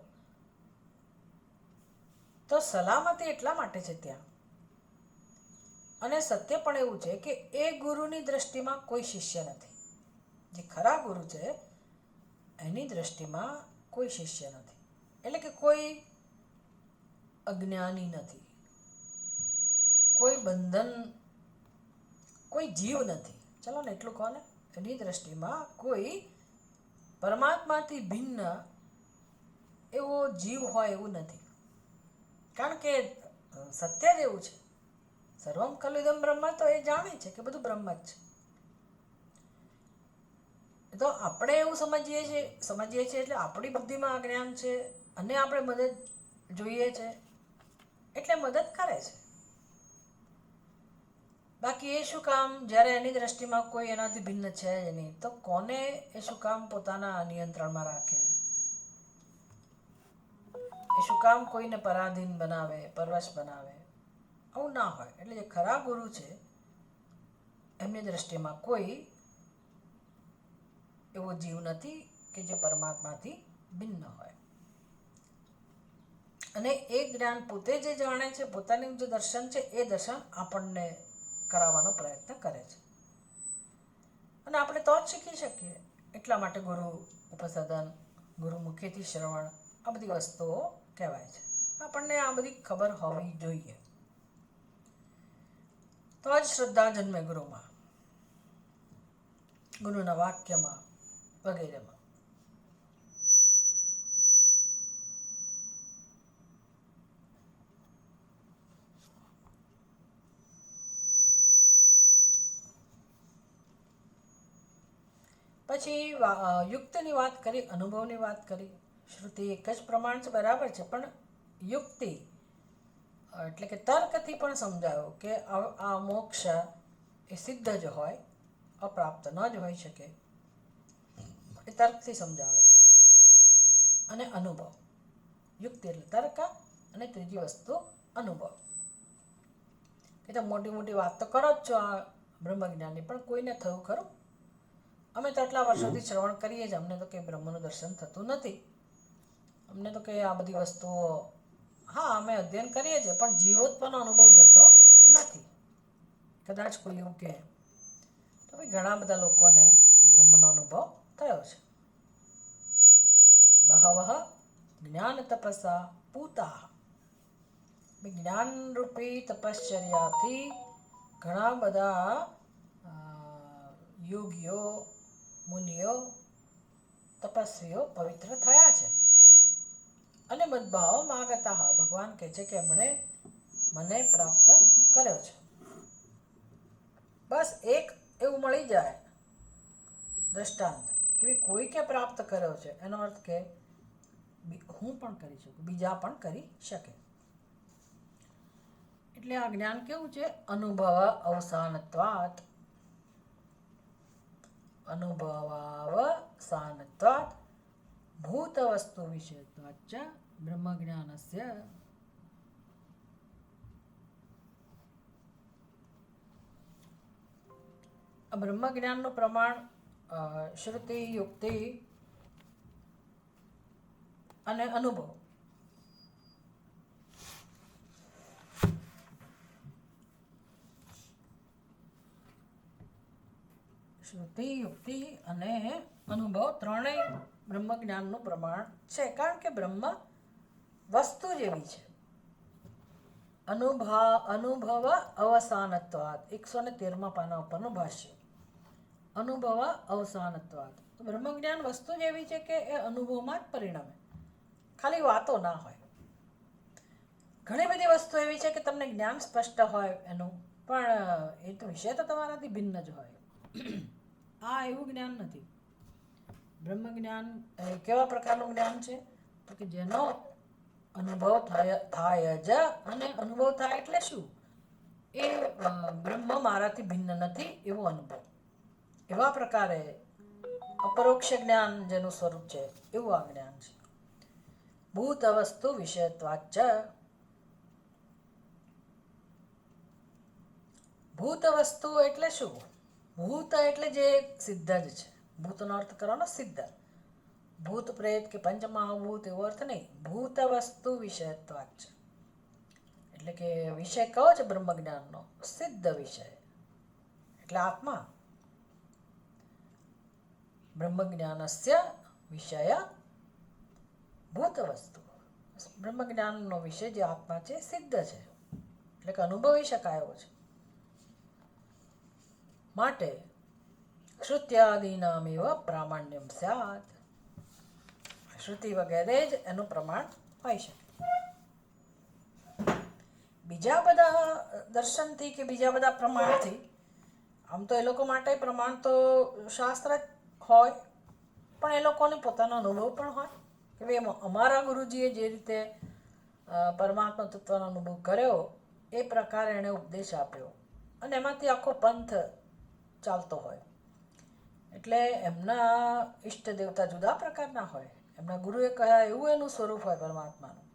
તો સલામતી એટલા માટે છે ત્યાં. અને સત્ય પણ એવું છે કે એ ગુરુની દ્રષ્ટિમાં કોઈ શિષ્ય નથી. જે ખરા ગુરુ છે એની દ્રષ્ટિમાં કોઈ શિષ્ય નથી. એટલે કે કોઈ અજ્ઞાની નથી, કોઈ બંધન, કોઈ જીવ નથી. ચલો ને એટલું કહો ને, એની દ્રષ્ટિમાં કોઈ પરમાત્માથી ભિન્ન એવો જીવ હોય એવું નથી. કારણ કે સત્ય જ એવું છે, સર્વમ ખલુદમ બ્રહ્મ, તો એ જાણે છે કે બધું બ્રહ્મ જ છે. તો આપણે એવું સમજીએ છીએ એટલે આપણી બુદ્ધિમાં આ જ્ઞાન છે અને આપણે મદદ જોઈએ છે એટલે મદદ કરે છે. બાકી એ શું કામ, જ્યારે એની દ્રષ્ટિમાં કોઈ એનાથી ભિન્ન છે જ નહીં, તો કોને એ શું કામ પોતાના નિયંત્રણમાં રાખે? એ શું કામ કોઈને પરાધીન બનાવે, પરવશ બનાવે? આવું ના હોય. એટલે જે ખરા ગુરુ છે એમની દ્રષ્ટિમાં કોઈ એવો જીવ નથી કે જે પરમાત્માથી ભિન્ન હોય. અને એ જ્ઞાન પોતે જે જાણે છે, પોતાનું જે દર્શન છે, એ દર્શન આપણને કરાવવાનો પ્રયત્ન કરે છે. અને આપણે તો જ શીખી શકીએ. એટલા માટે ગુરુ ઉપસદન, ગુરુમુખેથી શ્રવણ, આ બધી વસ્તુઓ કહેવાય છે. આપણને આ બધી ખબર હોવી જોઈએ, તો જ શ્રદ્ધા જન્મે ગુરુમાં, ગુરુના વાક્યમાં વગેરેમાં. પછી યુક્તિની વાત કરી, અનુભવની વાત કરી. શ્રુતિ એક જ પ્રમાણ છે, બરાબર છે, પણ યુક્તિ એટલે કે તર્કથી પણ સમજાયો કે આ મોક્ષ એ સિદ્ધ જ હોય, અપ્રાપ્ત ન જ હોઈ શકે, એ તર્કથી સમજાવે. અને અનુભવ, યુક્તિ એટલે તર્ક, અને ત્રીજી વસ્તુ અનુભવ. કે તમે મોટી મોટી વાત તો કરો જ છો આ બ્રહ્મજ્ઞાનની, પણ કોઈને થયું ખરું? અમે તો આટલા વર્ષોથી શ્રવણ કરીએ છીએ, અમને તો કંઈ બ્રહ્મનું દર્શન થતું નથી, અમને તો કંઈ આ બધી વસ્તુઓ, હા અમે અધ્યયન કરીએ છીએ પણ જીવોત્પન્ન અનુભવ જતો નથી. કદાચ કોઈ એવું કહે તો ભાઈ ઘણા બધા લોકોને બ્રહ્મનો અનુભવ થયો છે. બહવઃ જ્ઞાન તપસા પૂતા, જ્ઞાનરૂપી તપશ્ચર્યાથી ઘણા બધા યોગીઓ, મુનિઓ, તપસ્વીઓ પવિત્ર થયા છે. અને મદભાવ માગતા, ભગવાન કહે છે કે એમણે મને પ્રાપ્ત કર્યો છે. બસ એક એવું મળી જાય દ્રષ્ટાંત કે કોઈ કે પ્રાપ્ત કર્યો છે, એનો અર્થ કે હું પણ કરી શકું, બીજા પણ કરી શકે. એટલે આ જ્ઞાન કેવું છે? અનુભવ અવસાનત્વાત, અનુભવાવસાનત્વાત ભૂત વસ્તુ વિષયત્વાચ બ્રહ્મ જ્ઞાનસ્ય. બ્રહ્મ જ્ઞાનનું પ્રમાણ શ્રુતિ, યુક્તિ અને અનુભવ. શ્રુતિ, યુક્તિ અને અનુભવ ત્રણેય બ્રહ્મ જ્ઞાનનું પ્રમાણ છે. કારણ કે બ્રહ્મ વસ્તુ જેવી છે. અનુભવ અવસાનત્વાદ, 113 પાના ઉપરનું ભાષ્ય. અનુભવ અવસાનત્વાદ. બ્રહ્મ જ્ઞાન વસ્તુ જેવી છે કે એ અનુભવમાં જ પરિણમે, ખાલી વાતો ના હોય. ઘણી બધી વસ્તુ એવી છે કે તમને જ્ઞાન સ્પષ્ટ હોય એનું, પણ એ તો વિષય તો તમારાથી ભિન્ન જ હોય. આ એવું જ્ઞાન નથી. બ્રહ્મ જ્ઞાન કેવા પ્રકારનું જ્ઞાન છે? તો કે જેનો અનુભવ થાય જ, અને અનુભવ થાય એટલે શું? એ બ્રહ્મ મારાથી ભિન્ન નથી એવો અનુભવ. એવા પ્રકારે અપરોક્ષ જ્ઞાન જેનું સ્વરૂપ છે એવું આ જ્ઞાન છે. ભૂત વસ્તુ વિષયત્વાચ. ભૂત વસ્તુ એટલે શું? ભૂત એટલે જે સિદ્ધ જ છે. ભૂતનો અર્થ કરવાનો સિદ્ધ. ભૂત પ્રેત કે પંચમહાભૂત એવો અર્થ નહીં. ભૂત વસ્તુ વિષયત્વાચ એટલે કે વિષય કયો છે બ્રહ્મ જ્ઞાનનો? સિદ્ધ વિષય એટલે આત્મા. બ્રહ્મ જ્ઞાનસ્ય વિષય ભૂત વસ્તુ. બ્રહ્મ જ્ઞાનનો વિષય જે આત્મા છે સિદ્ધ છે, એટલે કે અનુભવી શકાયો છે. માટે શ્રુત્યાદિનામેવ પ્રામાણ્યમ સ્યાત. શ્રુતિ વગેરે જ એનું પ્રમાણ હોઈ શકે. બીજા બધા દર્શનથી કે બીજા બધા પ્રમાણથી, આમ તો એ લોકો માટે પ્રમાણ તો શાસ્ત્ર જ હોય, પણ એ લોકોને પોતાનો અનુભવ પણ હોય કે ભાઈ અમારા ગુરુજીએ જે રીતે પરમાત્મા તત્વનો અનુભવ કર્યો એ પ્રકારે એણે ઉપદેશ આપ્યો, અને એમાંથી આખો પંથ ચાલતો હોય. એટલે એમના ઈષ્ટ દેવતા જુદા પ્રકારના હોય. એમના ગુરુએ કહ્યા એવું એનું સ્વરૂપ હોય પરમાત્માનું.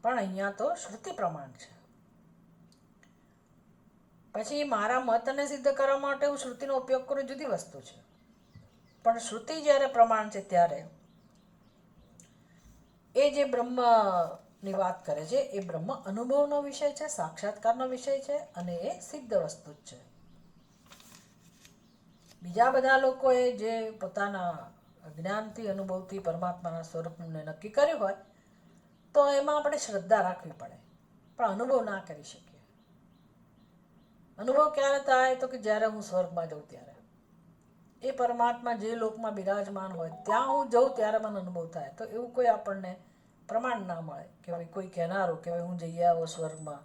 પણ અહીંયા તો શ્રુતિ પ્રમાણ છે. પછી મારા મતને સિદ્ધ કરવા માટે હું શ્રુતિનો ઉપયોગ કરું, જુદી વસ્તુ છે. પણ શ્રુતિ જ્યારે પ્રમાણ છે ત્યારે એ જે બ્રહ્મની વાત કરે છે એ બ્રહ્મ અનુભવનો વિષય છે, સાક્ષાત્કારનો વિષય છે, અને એ સિદ્ધ વસ્તુ જ છે. બીજા બધા લોકોએ જે પોતાના જ્ઞાનથી, અનુભવથી પરમાત્માના સ્વરૂપને નક્કી કર્યું હોય તો એમાં આપણે શ્રદ્ધા રાખવી પડે, પણ અનુભવ ના કરી શકીએ. અનુભવ ક્યારે થાય? તો કે જ્યારે હું સ્વર્ગમાં જાઉં ત્યારે. એ પરમાત્મા જે લોકમાં બિરાજમાન હોય ત્યાં હું જાઉં ત્યારે મને અનુભવ થાય. તો એવું કોઈ આપણને પ્રમાણ ના મળે કે ભાઈ કોઈ કહેનારું કે ભાઈ હું જઈ આવ્યો સ્વર્ગમાં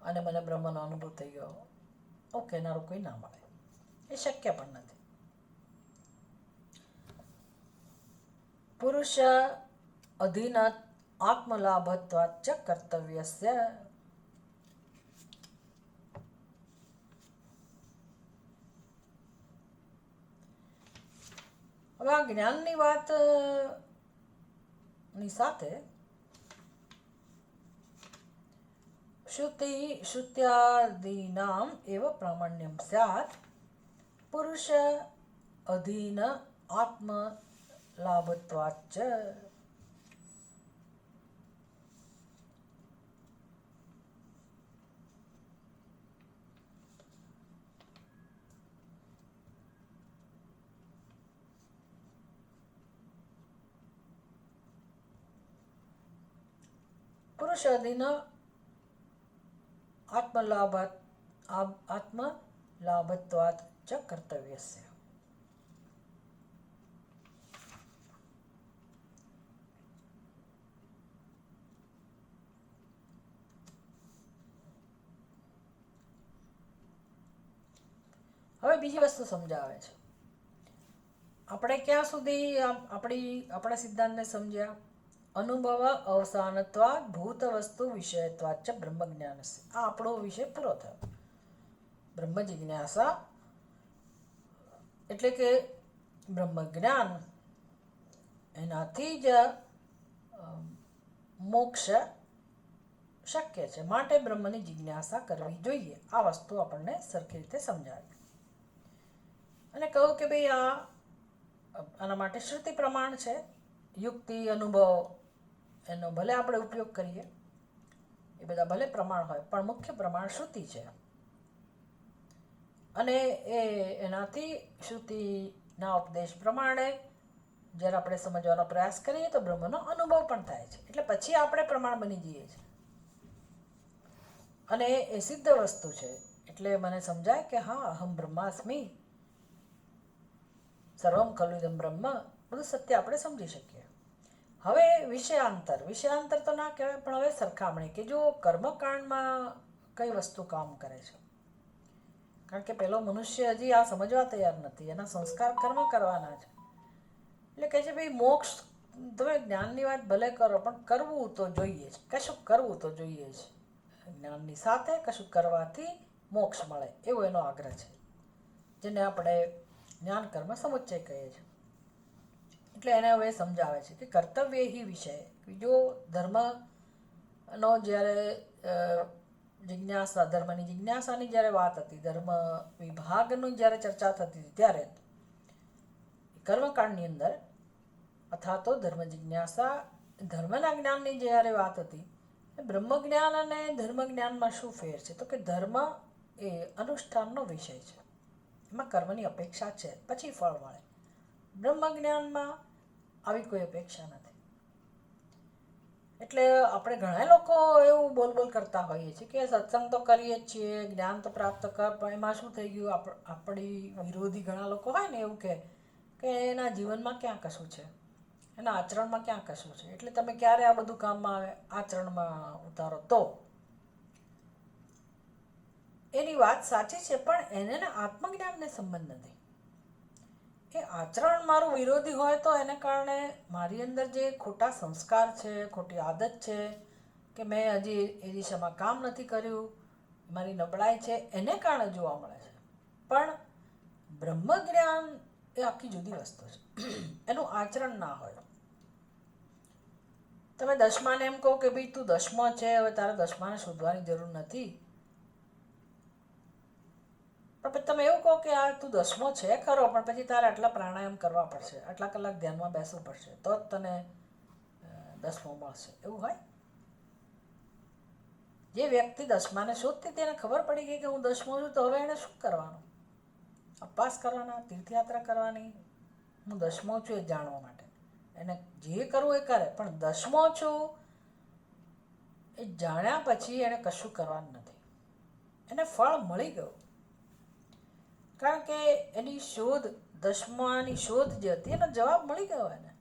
અને મને બ્રહ્મનો અનુભવ થઈ ગયો, આવું કહેનારું કોઈ ના મળે. એ શક્ય પણ નથી. પુરુષ અધીન આત્મલાભત્વાચ કર્તવ્યસ્ય. હવે આ જ્ઞાનની વાત ની સાથે શ્રુત્યાદીનામ એવ પ્રામાણ્યમ સ્યાત. પુરુષ અધીન આત્મલાભત્વાચ. પુરુષાધીન આત્મલાભત્વાत् ચ કર્તવ્યસ્ય. હવે બીજી વસ્તુ સમજાવે છે. આપણે ક્યાં સુધી આપણા સિદ્ધાંતને સમજ્યા? અનુભવ અવસાનત્વાદ ભૂત વસ્તુ વિષયત્વાદ ચ બ્રહ્મ જ્ઞાનસ્ય. આ આપણો વિષય પૂરો થયો. બ્રહ્મ જિજ્ઞાસા એટલે કે બ્રહ્મ જ્ઞાન, એનાથી જ મોક્ષ શક્ય છે. માટે બ્રહ્મની જિજ્ઞાસા કરવી જોઈએ. આ વસ્તુ આપણને સરખી રીતે સમજાવી અને કહું કે ભાઈ આના માટે શ્રુતિ પ્રમાણ છે. યુક્તિ, અનુભવ, એનો ભલે આપણે ઉપયોગ કરીએ, એ બધા ભલે પ્રમાણ હોય, પણ મુખ્ય પ્રમાણ શ્રુતિ છે. અને એનાથી શ્રુતિના ઉપદેશ પ્રમાણે જ્યારે આપણે સમજવાનો પ્રયાસ કરીએ તો બ્રહ્મનો અનુભવ પણ થાય છે. એટલે પછી આપણે પ્રમાણ બની જઈએ છીએ અને એ સિદ્ધ વસ્તુ છે. એટલે મને સમજાય કે હા, અહમ બ્રહ્માસ્મિ, સર્વમ ખલુ ઇદમ બ્રહ્મ, બધું સત્ય આપણે સમજી શકીએ. હવે વિષયાંતર તો ના કહેવાય, પણ હવે સરખામણી કે જો કર્મકાંડમાં કઈ વસ્તુ કામ કરે છે. કારણ કે પેલો મનુષ્ય હજી આ સમજવા તૈયાર નથી. એના સંસ્કાર કર્મ કરવાના છે. એટલે કહે છે ભાઈ મોક્ષ, તમે જ્ઞાનની વાત ભલે કરો, પણ કરવું તો જોઈએ જ. કશું કરવું તો જોઈએ જ. જ્ઞાનની સાથે કશું કરવાથી મોક્ષ મળે, એવો એનો આગ્રહ છે, જેને આપણે જ્ઞાન કર્મ સમુચ્ચય કહીએ છીએ. એટલે એને હવે સમજાવે છે કે કર્તવ્ય હિ વિષય. જો ધર્મનો જ્યારે ધર્મની જિજ્ઞાસાની જ્યારે વાત હતી, ધર્મ વિભાગની જ્યારે ચર્ચા થતી હતી, ત્યારે કર્મકાંડની અંદર અથવા તો ધર્મ જિજ્ઞાસા, ધર્મના જ્ઞાનની જ્યારે વાત હતી, બ્રહ્મ જ્ઞાન અને ધર્મ જ્ઞાનમાં શું ફેર છે? તો કે ધર્મ એ અનુષ્ઠાનનો વિષય છે, એમાં કર્મની અપેક્ષા છે, પછી ફળ મળે. બ્રહ્મ જ્ઞાનમાં આવી કોઈ અપેક્ષા નથી. એટલે આપણે ઘણા લોકો એવું બોલ કરતા હોઈએ છીએ કે સત્સંગ તો કરીએ જ છીએ, જ્ઞાન તો પ્રાપ્ત કર, પણ એમાં શું થઈ ગયું? આપણી વિરોધી ઘણા લોકો હોય ને એવું કે એના જીવનમાં ક્યાં કશું છે, એના આચરણમાં ક્યાં કશું છે. એટલે તમે ક્યારે આ બધું કામમાં આવે, આચરણમાં ઉતારો તો. એની વાત સાચી છે, પણ એને આત્મજ્ઞાનને સંબંધ નથી. એ આચરણ મારું વિરોધી હોય તો એને કારણે મારી અંદર જે ખોટા સંસ્કાર છે, ખોટી આદત છે, કે મેં હજી એ દિશામાં કામ નથી કર્યું, મારી નબળાઈ છે, એને કારણે જોવા મળે છે. પણ બ્રહ્મ જ્ઞાન એ આખી જુદી વસ્તુ છે. એનું આચરણ ના હોય. તમે દસમાને એમ કહો કે ભાઈ તું દસમો છે, હવે તારે દસમાને શોધવાની જરૂર નથી, પણ તમે એવું કહો કે આ તું દસમો છે ખરો, પણ પછી તારે આટલા પ્રાણાયામ કરવા પડશે, આટલા કલાક ધ્યાનમાં બેસવું પડશે, તો જ તને દસમો મળશે, એવું હોય? જે વ્યક્તિ દસમાને શોધતી તેને ખબર પડી ગઈ કે હું દસમો છું, તો હવે એને શું કરવાનું? અપવાસ કરવાના, તીર્થયાત્રા કરવાની? હું દસમો છું એ જાણવા માટે એને જે કરવું એ કરે, પણ દસમો છું એ જાણ્યા પછી એને કશું કરવાનું નથી. એને ફળ મળી ગયું, કારણ કે એની શોધ, દસમાની શોધ જે હતી, એનો જવાબ મળી ગયો એને.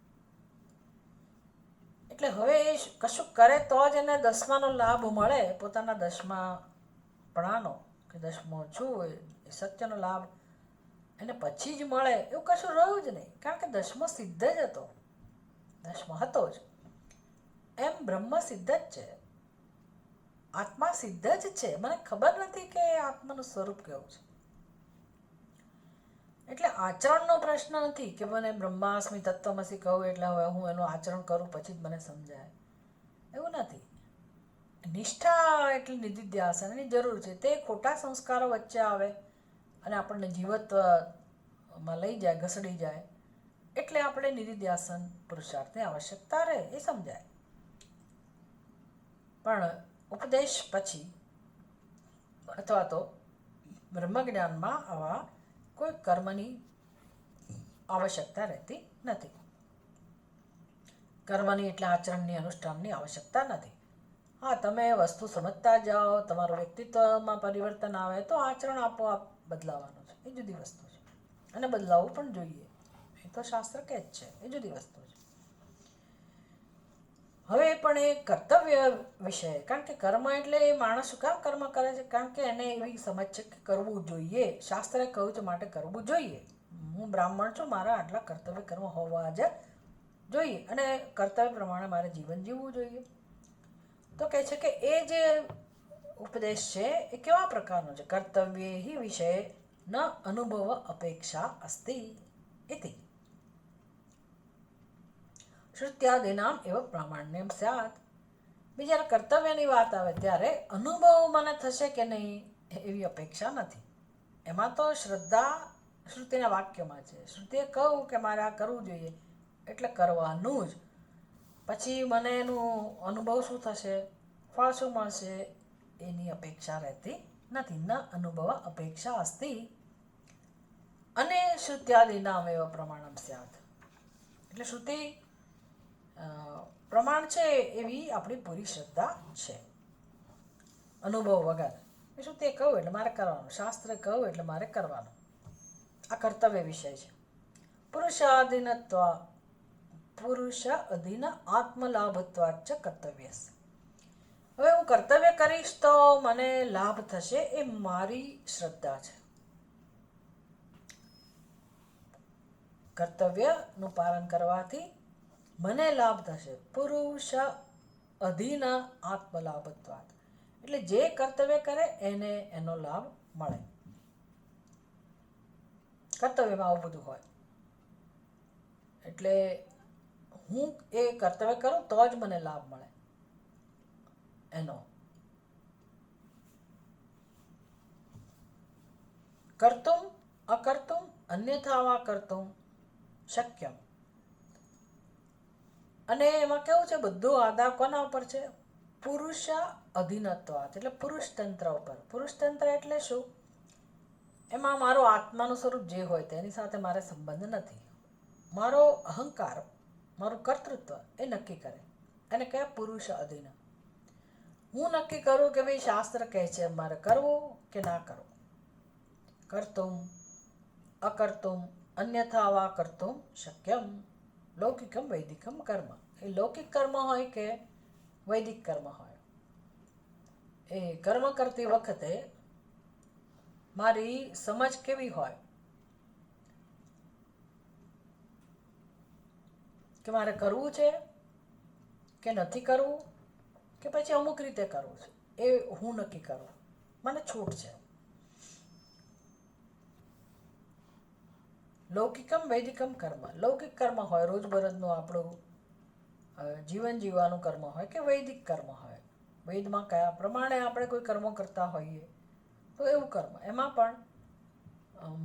એટલે હવે એ કશું કરે તો જ એને દસમાનો લાભ મળે, પોતાના દસમાપણાનો, કે દસમો છું એ સત્યનો લાભ એને પછી જ મળે, એવું કશું રહ્યું જ નહીં. કારણ કે દસમો સિદ્ધ જ હતો, દસમો હતો જ. એમ બ્રહ્મ સિદ્ધ જ છે, આત્મા સિદ્ધ જ છે. મને ખબર નથી કે આત્માનું સ્વરૂપ કેવું છે. એટલે આચરણનો પ્રશ્ન નથી કે મને બ્રહ્માસ્મિ તત્વમસી કહું એટલે હવે હું એનું આચરણ કરું પછી જ મને સમજાય, એવું નથી. નિષ્ઠા એટલે નિધિધ્યાસનની જરૂર છે. તે ખોટા સંસ્કારો વચ્ચે આવે અને આપણને જીવત્વમાં લઈ જાય, ઘસડી જાય, એટલે આપણે નિધિધ્યાસન પુરુષાર્થની આવશ્યકતા રહે, એ સમજાય. પણ ઉપદેશ પછી અથવા તો બ્રહ્મજ્ઞાનમાં આવા કોઈ કર્મની આવશ્યકતા રહેતી નથી. કર્મની એટલે આચરણની, અનુષ્ઠાનની આવશ્યકતા નથી. હા, તમે વસ્તુ સમજતા જાઓ, તમારું વ્યક્તિત્વમાં પરિવર્તન આવે તો આચરણ આપોઆપ બદલાવાનું છે, એ જુદી વસ્તુ છે. અને બદલાવવું પણ જોઈએ, એ તો શાસ્ત્ર કહે જ છે, એ જુદી વસ્તુ છે. હવે પણ એ કર્તવ્ય વિષય, કારણ કે કર્મ એટલે એ માણસ શું કામ કર્મ કરે છે? કારણ કે એને એવી સમજ છે કે કરવું જોઈએ, શાસ્ત્રે કહ્યું છે માટે કરવું જોઈએ. હું બ્રાહ્મણ છું, મારા આટલા કર્તવ્ય કર્મ હોવા જ જોઈએ અને કર્તવ્ય પ્રમાણે મારે જીવન જીવવું જોઈએ. તો કહે છે કે એ જે ઉપદેશ છે એ કેવા પ્રકારનો છે? કર્તવ્ય હિ વિષય ન અનુભવ અપેક્ષા અસ્તિ ઇતિ શ્રુત્યાદિનામ એવ પ્રામાણ્યમ સ્યાત. જ્યારે કર્તવ્યની વાત આવે ત્યારે અનુભવ મને થશે કે નહીં એવી અપેક્ષા નથી. એમાં તો શ્રદ્ધા શ્રુતિના વાક્યમાં છે. શ્રુતિએ કહું કે મારે આ કરવું જોઈએ એટલે કરવાનું જ. પછી મને એનું અનુભવ શું થશે, ફળ શું મળશે, એની અપેક્ષા રહેતી નથી. ન અનુભવ અપેક્ષા અસ્તિ અને શ્રુત્યાદિનામ એવ પ્રમાણમ સ્યાત. એટલે શ્રુતિ પ્રમાણ છે એવી આપણી પૂરી શ્રદ્ધા છે, અનુભવ વગર. એ શું તે કહું એટલે મારે કરવાનું, શાસ્ત્રે કહું એટલે મારે કરવાનું. આ કર્તવ્ય વિષય છે. પુરુષાધીનત્વ પુરુષ અધીન આત્મલાભત્વાચ કર્તવ્ય. હવે હું કર્તવ્ય કરીશ તો મને લાભ થશે, એ મારી શ્રદ્ધા છે. કર્તવ્યનું પાલન કરવાથી મને લાભ થશે. પુરુષ અધીન આત્મલાભત્વાત, એટલે જે કર્તવ્ય કરે એને એનો લાભ મળે. કર્તવ્યમાં આવું બધું હોય એટલે હું એ કર્તવ્ય કરું તો જ મને લાભ મળે એનો. કર્તુમ અકર્તુમ અન્યથા વા કર્તુમ શક્યમ. અને એમાં કેવું છે, બધું આધાર કોના ઉપર છે? પુરુષ અધીનત્વાત, એટલે પુરુષ તંત્ર ઉપર. પુરુષ તંત્ર એટલે શું? એમાં મારો આત્માનું સ્વરૂપ જે હોય તેની સાથે મારે સંબંધ નથી. મારો અહંકાર, મારું કર્તૃત્વ એ નક્કી કરે. એને કહે પુરુષ અધીન. હું નક્કી કરું કે ભાઈ શાસ્ત્ર કહે છે મારે કરવું કે ના કરવું. કર્તુમ અકર્તુમ અન્યથા વા કર્તુમ શક્યમ. લૌકિકમ વૈદિકમ કર્મ. એ લૌકિક કર્મ હોય કે વૈદિક કર્મ હોય, એ કર્મ કરતી વખતે મારી સમજ કેવી હોય કે મારે કરવું છે કે નથી કરવું, કે પછી અમુક રીતે કરવું છે, એ હું નક્કી કરું. મને છૂટ છે. લૌકિકમ વૈદિકમ કર્મ. લૌકિક કર્મ હોય, રોજબરોજનું આપણું જીવન જીવવાનું કર્મ હોય કે વૈદિક કર્મ હોય. વેદમાં કયા પ્રમાણે આપણે કોઈ કર્મો કરતા હોઈએ તો એવું કર્મ. એમાં પણ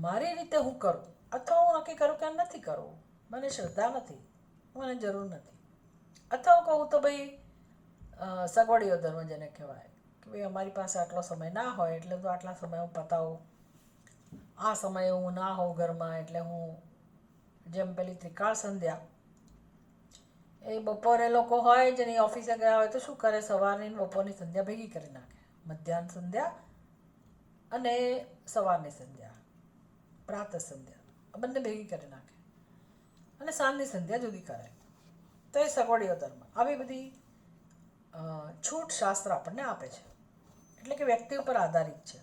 મારી રીતે હું કરું અથવા હું નક્કી કરું કે નથી કરવું, મને શ્રદ્ધા નથી, મને જરૂર નથી. અથવા હું કહું તો ભાઈ સગવડીયો ધર્મ જેને કહેવાય કે ભાઈ અમારી પાસે આટલો સમય ના હોય એટલે તો આટલા સમય હું પતાવું, આ સમયે હું ના હોઉં ઘરમાં એટલે હું, જેમ પેલી ત્રિકાળ સંધ્યા, એ બપોરે લોકો હોય જ નહીં, ઓફિસે ગયા હોય તો શું કરે, સવારની બપોરની સંધ્યા ભેગી કરી નાખે. મધ્યાહન સંધ્યા અને સવારની સંધ્યા, પ્રાતઃ સંધ્યા, આ બંને ભેગી કરી નાખે અને સાંજની સંધ્યા જુદી કરે. તો એ સગવડીયો ધર્મ. આવી બધી છૂટ શાસ્ત્ર આપણને આપે છે, એટલે કે વ્યક્તિ ઉપર આધારિત છે.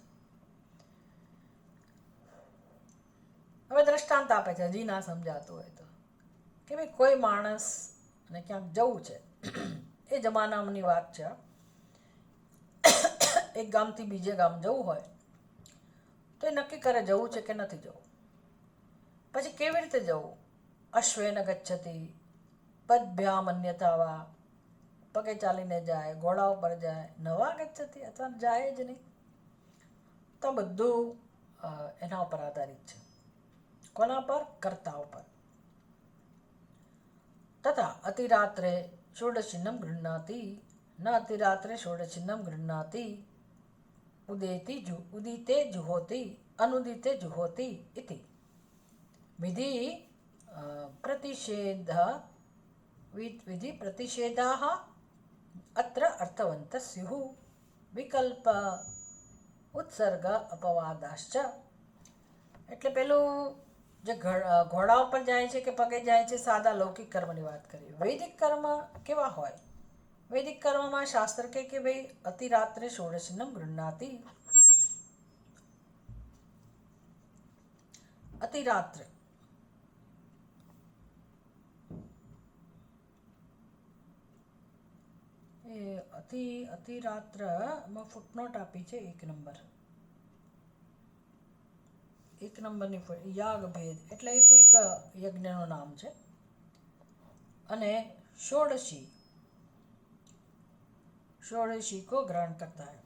હવે દ્રષ્ટાંત આપે છે, હજી ના સમજાતું હોય તો, કે ભાઈ કોઈ માણસને ક્યાંક જવું છે, એ જમાનાની વાત છે, એક ગામથી બીજે ગામ જવું હોય તો એ નક્કી કરે જવું છે કે નથી જવું. પછી કેવી રીતે જવું? અશ્વેન ગચ્છતિ પદભ્યામ અન્યથા વા, પગે ચાલીને જાય, ઘોડા ઉપર જાય, નવા ગચ્છતિ અથવા જાય જ નહીં. તો બધું એના ઉપર આધારિત છે. કોના પર? કર્તા ઉપર. તથા અતિરાત્રે ષોડશિન્નમ ગૃહ્ણાતિ ન અતિરાત્રે ષોડશિન્નમ ગૃહ્ણાતિ ઉદિતે જુહોતિ અનુદિતે જુહોતિ ઇતિ વિધિ પ્રતિષેધાः અત્ર અર્થવંત સ્યુઃ વિકલ્પ ઉત્સર્ગ અપવાદાશ્ચ. એટલે પેલું જે ઘોડા ઉપર જાય છે કે પગે જાય છે સાદા લૌકિક કર્મની વાત કરીએ. વૈદિક કર્મ કેવા હોય? વૈદિક કર્મમાં શાસ્ત્ર કે ભાઈ અતિરાત્રે ષોડશીનમ ગૃહ્ણાતિ. અતિરાત્રે એ અતિરાત્રમાં ફૂટનોટ આપી છે 1 નંબર. 1 નંબરની યાગ ભેદ એટલે એ કોઈક યજ્ઞનું નામ છે. અને षोडशी को ग्रहण करता है.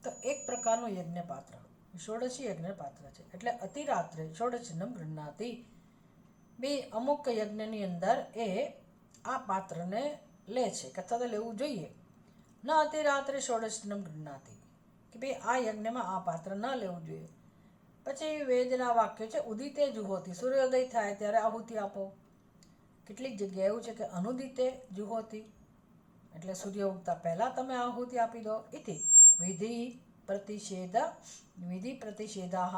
તો એક પ્રકારનું યજ્ઞ પાત્ર, ષોડશી યજ્ઞ પાત્ર છે. એટલે અતિરાત્રે ષોડશીનમ ગૃહ્ણાતિ. બે અમુક યજ્ઞની અંદર એ આ પાત્રને લે છે કે અથવા તો લેવું જોઈએ. ન અતિરાત્રે ષોડશીનમ ગૃહ્ણાતિ કે ભાઈ આ યજ્ઞમાં આ પાત્ર ન લેવું જોઈએ. પછી વેદના વાક્યો છે ઉદિતે જુહોતિ, સૂર્યોદય થાય ત્યારે આહુતિ આપો. કેટલીક જગ્યાએ એવું છે કે અનુદિતે જુહોતિ એટલે સૂર્ય ઉગતા પહેલાં તમે આહુતિ આપી દો. ઇતિ વિધિ પ્રતિષેધાઃ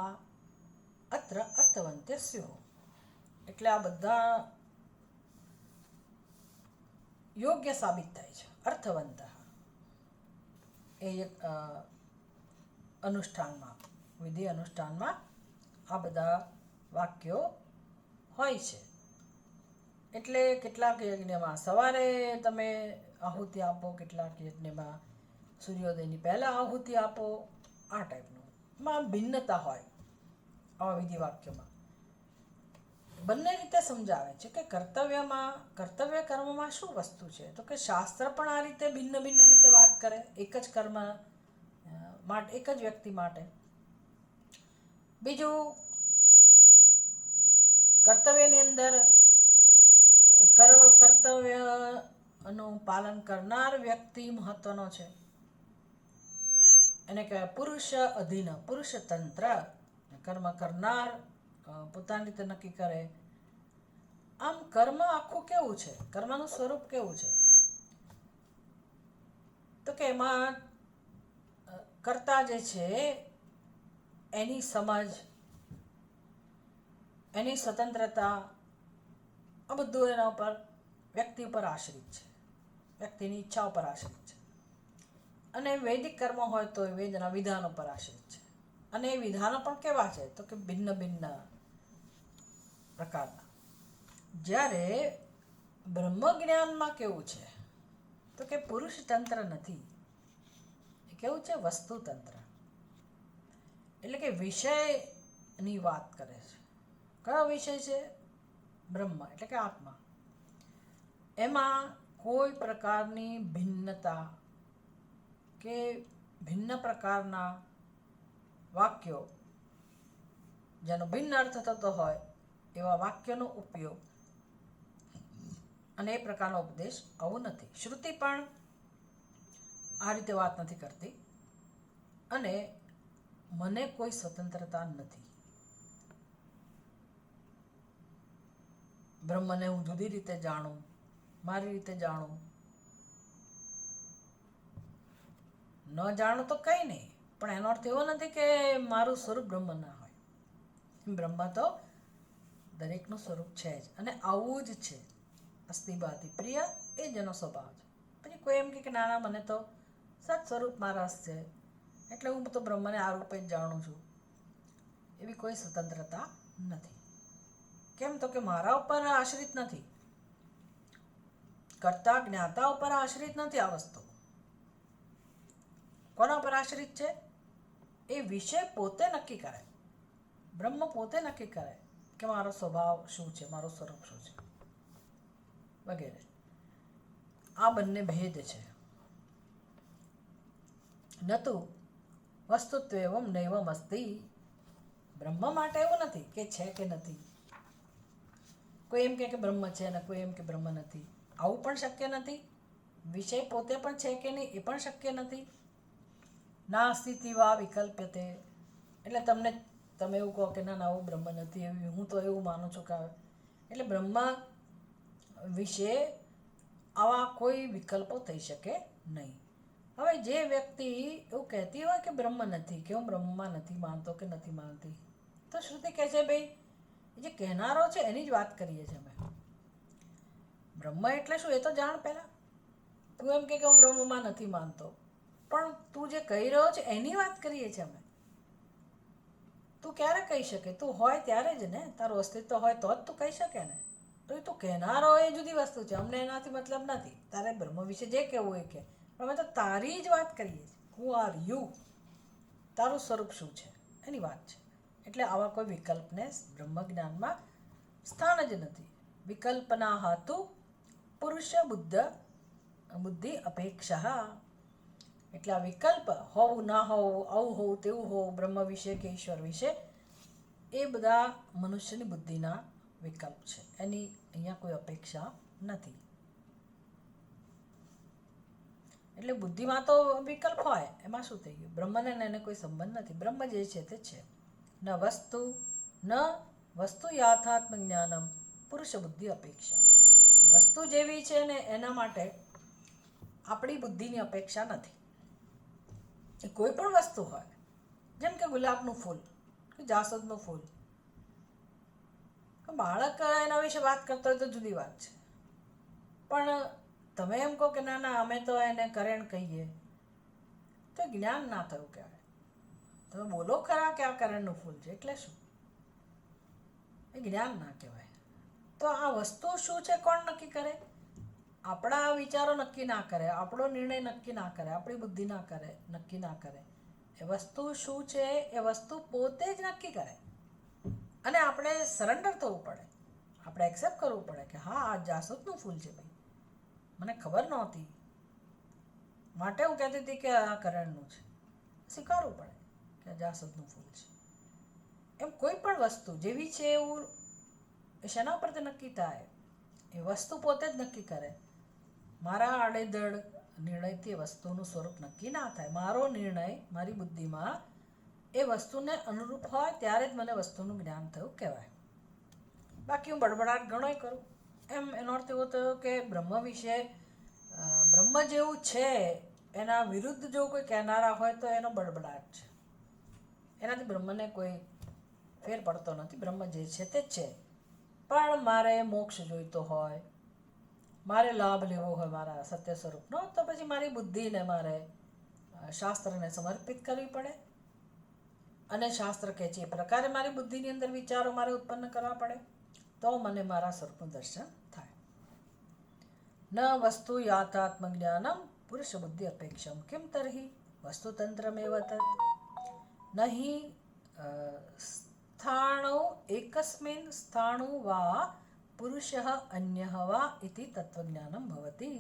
અત્ર અર્થવંત્ય સ્યુઃ. એટલે આ બધા યોગ્ય સાબિત થાય છે. અર્થવંત એ અનુષ્ઠાનમાં, વિધિ અનુષ્ઠાનમાં આ બધા વાક્યો હોય છે. એટલે કેટલાક યજ્ઞમાં સવારે તમે આહુતિ આપો, કેટલાક યજ્ઞમાં સૂર્યોદયની પહેલાં આહુતિ આપો. આ ટાઈપનું માં ભિન્નતા હોય આવા વિધિ વાક્યોમાં. બંને રીતે સમજાવે છે કે કર્તવ્ય કર્મમાં શું વસ્તુ છે. તો કે શાસ્ત્ર પણ આ રીતે ભિન્ન ભિન્ન રીતે વાત કરે એક જ કર્મ માટે, એક જ વ્યક્તિ માટે. બીજું, કર્તવ્યની અંદર કર્તવ્યનું પાલન કરનાર વ્યક્તિ મહત્વનો છે. એને કહેવાય પુરુષ અધીન, પુરુષ તંત્ર. કર્મ કરનાર પોતાની રીતે નક્કી કરે. આમ કર્મ આખું કેવું છે, કર્મનું સ્વરૂપ કેવું છે? તો કે એમાં કર્તા જે છે એની સમજ, એની સ્વતંત્રતા, આ બધું એના ઉપર વ્યક્તિ ઉપર આશ્રિત છે, વ્યક્તિની ઈચ્છા ઉપર આશ્રિત છે. અને વૈદિક કર્મ હોય તો એ વેદના વિધાનો પર આશ્રિત છે. અને એ વિધાનો પણ કેવા છે? તો કે ભિન્ન ભિન્ન પ્રકારના. જ્યારે બ્રહ્મ જ્ઞાનમાં કેવું છે? તો કે પુરુષ તંત્ર નથી, એ કેવું છે? વસ્તુ તંત્ર. એટલે કે વિષયની વાત કરે છે. કયો વિષય છે? બ્રહ્મ એટલે કે આત્મા. એમાં કોઈ પ્રકારની ભિન્નતા કે ભિન્ન પ્રકારના વાક્યો જેનો ભિન્ન અર્થ થતો હોય એવા વાક્યનો ઉપયોગ અને એ પ્રકારનો ઉપદેશ આવું નથી. શ્રુતિ પણ આ રીતે વાત નથી કરતી. અને મને કોઈ સ્વતંત્રતા નથી, બ્રહ્મને હું જુદી રીતે જાણું, મારી રીતે જાણું. ન જાણું તો કંઈ નહીં, પણ એનો અર્થ એવો નથી કે મારું સ્વરૂપ બ્રહ્મ ના હોય. બ્રહ્મ તો દરેકનું સ્વરૂપ છે જ, અને આવું જ છે. અસ્તિ ભાતિ પ્રિય, એ જ એનો સ્વભાવ છે. પછી કોઈ એમ કે ના ના મને તો સત સ્વરૂપમાં રસ છે એટલે હું તો બ્રહ્મને આ રૂપે જ જાણું છું, એવી કોઈ સ્વતંત્રતા નથી. કેમ? તો કે મારા ઉપર આશ્રિત નથી, કર્તા જ્ઞાતા ઉપર આશ્રિત નથી. આ વસ્તુ કોના પર આશ્રિત છે? એ વિષય પોતે નક્કી કરે, બ્રહ્મ પોતે નક્કી કરે કે મારો સ્વભાવ શું છે, મારું સ્વરૂપ શું છે વગેરે. આ બંને ભેદ છે. નતુ વસ્તુત્વેવમ નૈવમ અસ્તિ. બ્રહ્મ માટે એવું નથી કે છે કે નથી. કોઈ એમ કે બ્રહ્મ છે અને કોઈ એમ કે બ્રહ્મ નથી. આવું પણ શક્ય નથી. વિષય પોતે પણ છે કે નહીં એ પણ શક્ય નથી. નાસ્તિ વા વિકલ્પ્યતે. એટલે તમે એવું કહો કે ના ના આવું બ્રહ્મ નથી, એવું હું તો એવું માનું છું કે એટલે બ્રહ્મ વિશે આવા કોઈ વિકલ્પો થઈ શકે નહીં. હવે જે વ્યક્તિ એવું કહેતી હોય કે બ્રહ્મ નથી, કે હું બ્રહ્મમાં નથી માનતો કે નથી માનતી, તો શ્રુતિ કહે છે ભાઈ જે કહેનારો છે એની જ વાત કરીએ છીએ અમે. બ્રહ્મ એટલે શું એ તો જાણ પહેલા. તું એમ કે હું બ્રહ્મમાં નથી માનતો, પણ તું જે કહી રહ્યો છે એની વાત કરીએ છીએ અમે. તું ક્યારે કહી શકે? તું હોય ત્યારે જ ને, તારું અસ્તિત્વ હોય તો જ તું કહી શકે ને. તો એ તું કહેનારો એ જુદી વસ્તુ છે, અમને એનાથી મતલબ નથી. તારે બ્રહ્મ વિશે જે કહેવું હોય કે, પણ અમે તો તારી જ વાત કરીએ છીએ. હુ આર યુ, તારું સ્વરૂપ શું છે એની વાત છે. એટલે આવા કોઈ વિકલ્પને બ્રહ્મ જ્ઞાનમાં સ્થાન જ નથી. વિકલ્પના હાતુ પુરુષ બુદ્ધિ અપેક્ષા. એટલે આ વિકલ્પ હોવું ના હોવું, આવું હોવું તેવું હોવું, બ્રહ્મ વિશે કે ઈશ્વર વિશે, એ બધા મનુષ્યની બુદ્ધિના વિકલ્પ છે. એની અહીંયા કોઈ અપેક્ષા નથી. એટલે બુદ્ધિમાં તો વિકલ્પ હોય, એમાં શું થઈ ગયું? બ્રહ્મને એને કોઈ સંબંધ નથી. બ્રહ્મ જે છે તે છે. ન વસ્તુ યાથાત્મ જ્ઞાનમ પુરુષ બુદ્ધિ અપેક્ષા. વસ્તુ જેવી છે ને એના માટે આપણી બુદ્ધિની અપેક્ષા નથી. એ કોઈ પણ વસ્તુ હોય, જેમ કે ગુલાબનું ફૂલ કે જાસૂદનું ફૂલ, બાળક એના વિશે વાત કરતો હોય તો જુદી વાત છે. પણ તમે એમ કહો કે ના ના અમે તો એને કરેણ કહીએ, તો જ્ઞાન ના થયું કહેવાય. તમે બોલો ખરા કે આ કરણનું ફૂલ છે, એટલે શું? એ જ્ઞાન ના કહેવાય. તો આ વસ્તુ શું છે કોણ નક્કી કરે? આપણા વિચારો નક્કી ના કરે, આપણો નિર્ણય નક્કી ના કરે, આપણી બુદ્ધિ ના કરે, નક્કી ના કરે. એ વસ્તુ શું છે એ વસ્તુ પોતે જ નક્કી કરે. અને આપણે સરેન્ડર થવું પડે, આપણે એક્સેપ્ટ કરવું પડે કે હા આ જાસૂદનું ફૂલ છે ભાઈ, મને ખબર નહોતી, માટે હું કહેતી હતી કે આ કરણનું છે. સ્વીકારવું પડે કે આ જાસૂદનું ફૂલ છે. એમ કોઈ પણ વસ્તુ જેવી છે એવું શેના પરથી નક્કી થાય? એ વસ્તુ પોતે જ નક્કી કરે. મારા આડેધડ નિર્ણયથી વસ્તુનું સ્વરૂપ નક્કી ના થાય. મારો નિર્ણય મારી બુદ્ધિમાં એ વસ્તુને અનુરૂપ હોય ત્યારે જ મને વસ્તુનું જ્ઞાન થયું કહેવાય. બાકી હું બડબડાટ ઘણોય કરું. એમ એનો અર્થ એવો થયો કે બ્રહ્મ વિશે, બ્રહ્મ જેવું છે એના વિરુદ્ધ જો કોઈ કહેનારા હોય તો એનો બડબડાટ છે. એનાથી બ્રહ્મને કોઈ ફેર પડતો નથી. બ્રહ્મ જે છે તે જ છે. પણ મારે મોક્ષ જોઈતો હોય, મારે લાભ લેવો હોય મારા સત્ય સ્વરૂપનો, તો પછી મારી બુદ્ધિને મારે શાસ્ત્રને સમર્પિત કરવી પડે. અને શાસ્ત્ર કહે છે એ પ્રકારે મારી બુદ્ધિની અંદર વિચારો મારે ઉત્પન્ન કરવા પડે, તો મને મારા સ્વરૂપનું દર્શન થાય. ન વસ્તુ યાથાત્મ જ્ઞાનમ પુરુષ બુદ્ધિ અપેક્ષમ કિમ તર્હિ વસ્તુતંત્રમેવ તત નહીં સ્થાણો એકસ્મિન સ્થાણુ વા પુરુષઃ અન્યઃ વા ઇતિ તત્વજ્ઞાનમ ભવતિ.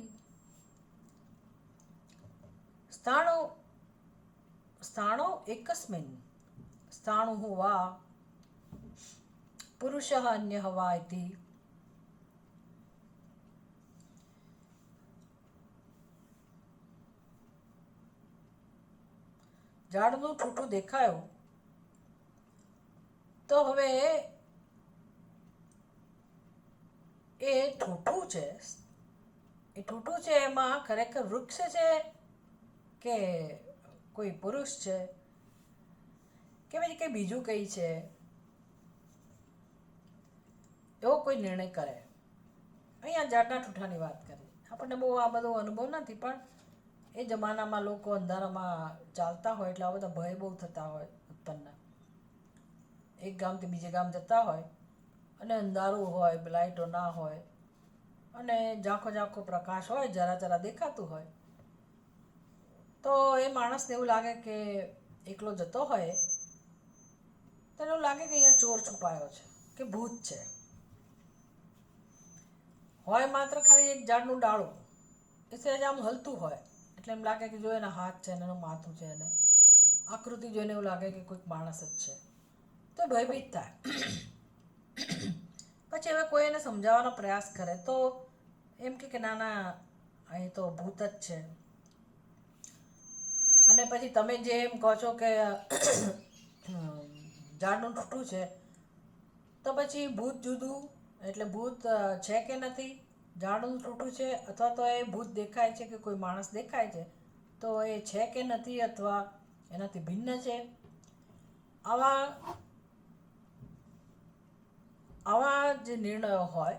સ્થાણો એકસ્મિન સ્થાણુઃ વા પુરુષઃ અન્યઃ વા ઇતિ. ઝાડનું ઠૂઠું દેખાયું તો હવે એ ઠૂઠું છે, એ ઠૂઠું છે એમાં ખરેખર વૃક્ષ છે કે કોઈ પુરુષ છે કે પછી કંઈ બીજું કંઈ છે, એવો કોઈ નિર્ણય કરે. અહીંયા ઝાડના ઠૂઠાની વાત કરી. આપણને બહુ આ બધો અનુભવ નથી, પણ એ જમાનામાં લોકો અંધારામાં ચાલતા હોય એટલે આ બધા ભય બહુ થતા હોય ઉત્પન્ન. એક ગામથી બીજે ગામ જતા હોય અને અંધારું હોય, લાઇટો ના હોય, અને ઝાંખો ઝાંખો પ્રકાશ હોય, જરા જરા દેખાતું હોય, તો એ માણસને એવું લાગે કે એકલો જતો હોય તો એવું લાગે કે અહીંયા ચોર છુપાયો છે કે ભૂત છે. હોય માત્ર ખાલી એક ઝાડનું ડાળું, એ સહેજ આમ હલતું હોય એટલે એમ લાગે કે જો એના હાથ છે ને એનું માથું છે ને આકૃતિ જોઈને એવું લાગે કે કોઈક માણસ જ છે, તો ભયભીત થાય. પછી હવે કોઈ એને સમજાવવાનો પ્રયાસ કરે તો એમ કે ના ના અહીં તો ભૂત જ છે. અને પછી તમે જે એમ કહો છો કે ઝાડનું ઠૂઠું છે, તો પછી ભૂત જુદું, એટલે ભૂત છે કે નથી ઝાડનું ઠૂઠું છે અથવા તો એ ભૂત દેખાય છે કે કોઈ માણસ દેખાય છે તો એ છે કે નથી અથવા એનાથી ભિન્ન છે. આવા આવા જે નિર્ણયો હોય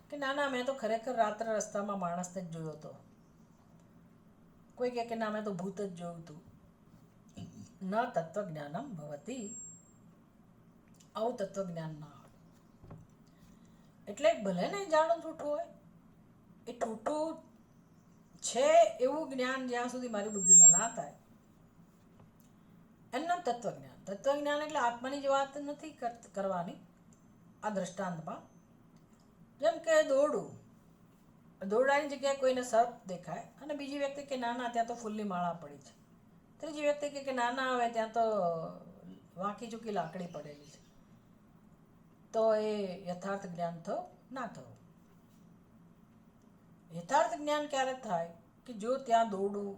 કે ના ના મેં તો ખરેખર રાત્રે રસ્તામાં માણસને જ જોયો હતો, કોઈ કહે કે ના મેં તો ભૂત જ જોયું હતું. ન તત્વજ્ઞાનમ ભવતી, આવું તત્વજ્ઞાન ના હોય. એટલે ભલે ને જાણું ઠૂઠું હોય, એ ઠૂઠું છે એવું જ્ઞાન જ્યાં સુધી મારી બુદ્ધિમાં ના થાય એનું નામ તત્વજ્ઞાન. તત્વજ્ઞાન એટલે આત્માની જ વાત નથી કરવાની. આ દ્રષ્ટાંતમાં જેમ કે દોરડાની જગ્યાએ કોઈને સર્પ દેખાય અને બીજી વ્યક્તિ કે ના ના ત્યાં તો ફૂલની માળા પડી છે, ત્રીજી વ્યક્તિ કે ના ના હવે ત્યાં તો વાંકી ચૂકી લાકડી પડેલી છે, તો એ યથાર્થ જ્ઞાન થયું ના થયું. યથાર્થ જ્ઞાન ક્યારે થાય કે જો ત્યાં દોરડું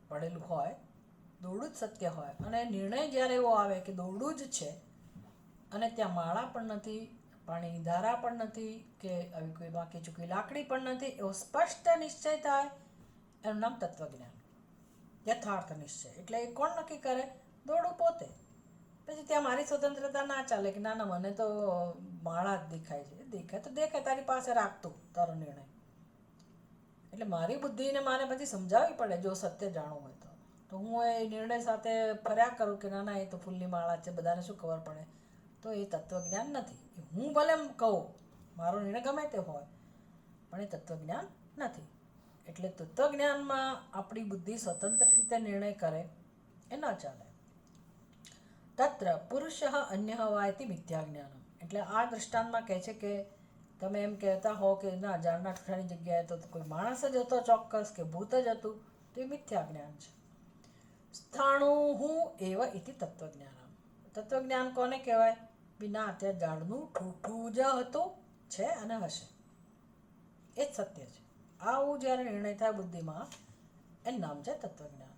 પડેલું હોય, દોરડું જ સત્ય હોય અને નિર્ણય જ્યારે એવો આવે કે દોરડું જ છે અને ત્યાં માળા પણ નથી, પાણીની ધારા પણ નથી કે આવી કોઈ વાંકી ચૂકી લાકડી પણ નથી, એવો સ્પષ્ટ નિશ્ચય થાય, એનું નામ તત્વજ્ઞાન, યથાર્થ નિશ્ચય. એટલે એ કોણ નક્કી કરે? દોરડું પોતે. પછી ત્યાં મારી સ્વતંત્રતા ના ચાલે કે ના ના મને તો માળા જ દેખાય છે. દેખાય તો દેખાય, તારી પાસે રાખતું તારો નિર્ણય. એટલે મારી બુદ્ધિને મારે પછી સમજાવવી પડે જો સત્ય જાણવું હોય તો હું એ નિર્ણય સાથે ફર્યા કરું કે ના ના એ તો ફૂલની માળા છે, બધાને શું ખબર પડે, તો એ તત્વજ્ઞાન નથી. હું ભલે કહું મારો નિર્ણય ગમે તે હોય પણ એ તત્વજ્ઞાન નથી. એટલે તત્વજ્ઞાનમાં આપણી બુદ્ધિ સ્વતંત્ર રીતે નિર્ણય કરે એ ન ચાલે. તત્ર પુરુષ અન્ય હવાયથી મિથ્યા જ્ઞાનમ. એટલે આ દ્રષ્ટાંતમાં કહે છે કે તમે એમ કહેતા હો કે ના ઝાડના ઠૂઠાની જગ્યાએ તો કોઈ માણસ જ હતો ચોક્કસ કે ભૂત જ હતું, તો એ મિથ્યા જ્ઞાન છે. સ્થાણું હું એવ ઇતિ તત્વજ્ઞાનમ. તત્વજ્ઞાન કોને કહેવાય? વિના ત્યાં ઝાડનું ઠૂઠું જ હતું, છે અને હશે, એ જ સત્ય છે. આવું જ્યારે નિર્ણય થાય બુદ્ધિમાં એનું નામ છે તત્વજ્ઞાન.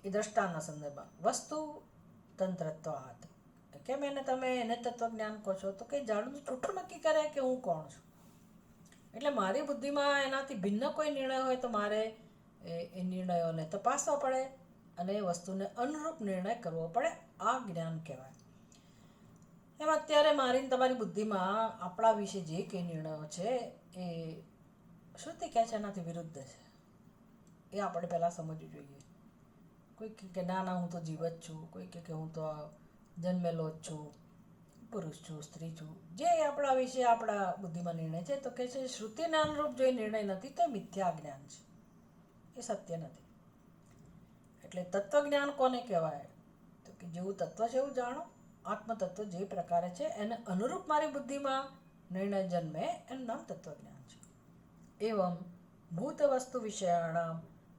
એ દ્રષ્ટાંતના સંદર્ભમાં વસ્તુ તંત્રત્વાત. કેમ તમે એને તત્વજ્ઞાન કહો છો? તો કે ઝાડનું ઠૂઠું નક્કી કરે કે હું કોણ છું. એટલે મારી બુદ્ધિમાં એનાથી ભિન્ન કોઈ નિર્ણય હોય તો મારે એ નિર્ણયોને તપાસવા પડે અને એ વસ્તુને અનુરૂપ નિર્ણય કરવો પડે. આ જ્ઞાન કહેવાય. એમ અત્યારે મારી તમારી બુદ્ધિમાં આપણા વિશે જે કંઈ નિર્ણયો છે એ શ્રુતિ કહે છે એનાથી વિરુદ્ધ છે. એ આપણે પહેલાં સમજવું જોઈએ. કોઈ કે ના ના હું તો જીવ જ છું, કોઈ કે હું તો જન્મેલો જ છું, પુરુષ છું, સ્ત્રી છું, જે આપણા વિશે આપણા બુદ્ધિમાં નિર્ણય છે તો કે છે શ્રુતિના અનુરૂપ જો નિર્ણય નથી તો મિથ્યા જ્ઞાન છે, એ સત્ય નથી. એટલે તત્વજ્ઞાન કોને કહેવાય? તો કે જેવું તત્વ છે એવું જાણો. આત્મતત્વ જે પ્રકારે છે એને અનુરૂપ મારી બુદ્ધિમાં નિર્ણય જન્મે એનું નામ તત્વજ્ઞાન છે. એવમ ભૂત વસ્તુ વિષયાણામ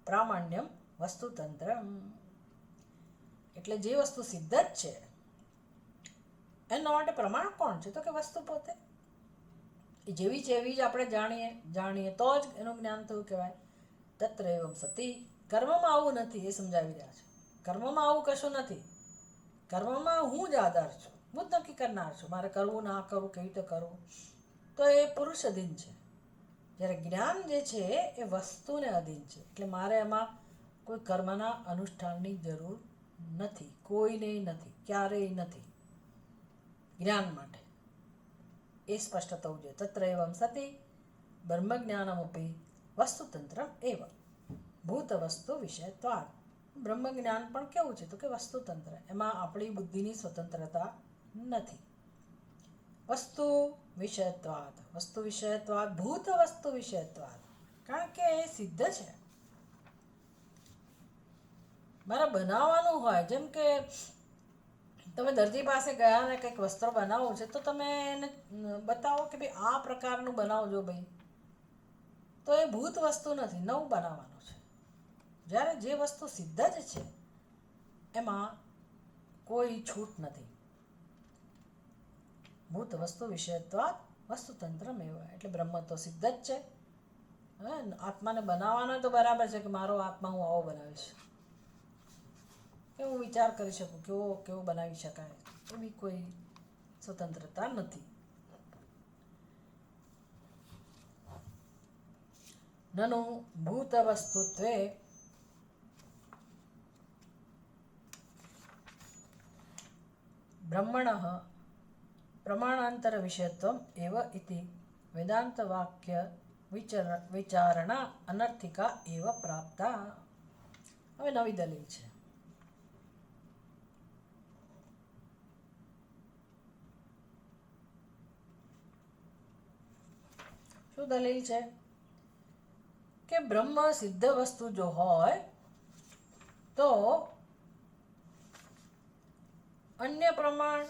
પ્રામાણ્યમ વસ્તુતંત્ર. એટલે જે વસ્તુ સિદ્ધ જ છે એના માટે પ્રમાણ કોણ છે? તો કે વસ્તુ પોતે. એ જેવી છે એવી જ આપણે જાણીએ તો જ એનું જ્ઞાન થયું કહેવાય. તત્ર એવમ સતી. કર્મમાં આવું નથી, એ સમજાવી રહ્યા છે. કર્મમાં આવું કશું નથી. કર્મમાં હું જ આધાર છું, હું જ નક્કી કરનાર છું મારે કરવું ના કરવું, કેવી રીતે કરવું, તો એ પુરુષ અધીન છે. જ્યારે જ્ઞાન જે છે એ વસ્તુને અધીન છે. એટલે મારે એમાં કોઈ કર્મના અનુષ્ઠાનની જરૂર નથી, કોઈને નથી, ક્યારેય નથી જ્ઞાન માટે. એ સ્પષ્ટ થવું જોઈએ. તત્ર એવમ સતી બ્રહ્મજ્ઞાનમપી વસ્તુતંત્રમ એવ ભૂત વસ્તુ વિષયત્વાદ. બ્રહ્મજ્ઞાન પણ કેવું છે? તો કે વસ્તુતંત્ર. એમાં આપણી બુદ્ધિની સ્વતંત્રતા નથી. વસ્તુ વિષયત્વાદ, વસ્તુ વિષયત્વાદ, ભૂત વસ્તુ વિષયત્વાદ. કારણ કે એ સિદ્ધ છે. મારે બનાવવાનું હોય, જેમ કે તમે દરજી પાસે ગયા ને કંઈક વસ્ત્ર બનાવવું છે તો તમે એને બતાવો કે ભાઈ આ પ્રકારનું બનાવજો ભાઈ, તો એ ભૂત વસ્તુ નથી, નવું બનાવવાનું છે. જ્યારે જે વસ્તુ સિદ્ધ જ છે એમાં કોઈ છૂટ નથી. ભૂત વસ્તુ વિષયત્વાદ વસ્તુતંત્ર મેવા. એટલે બ્રહ્મ તો સિદ્ધ જ છે. આત્માને બનાવવાનો તો બરાબર છે કે મારો આત્મા હું આવો બનાવીશ, હું વિચાર કરી શકું કેવો બનાવી શકાય, એવી કોઈ સ્વતંત્રતા નથી. નનુ ભૂતવસ્તુત્વે બ્રહ્મણઃ પ્રમાણાંતરવિષયત્વમ એવ ઇતિ વેદાંતવાક્ય વિચારણા અનર્થિકા એવ પ્રાપ્તા. હવે નવી દલીલ છે. શું દલીલ છે? કે બ્રહ્મ સિદ્ધ વસ્તુ જો હોય તો અન્ય પ્રમાણ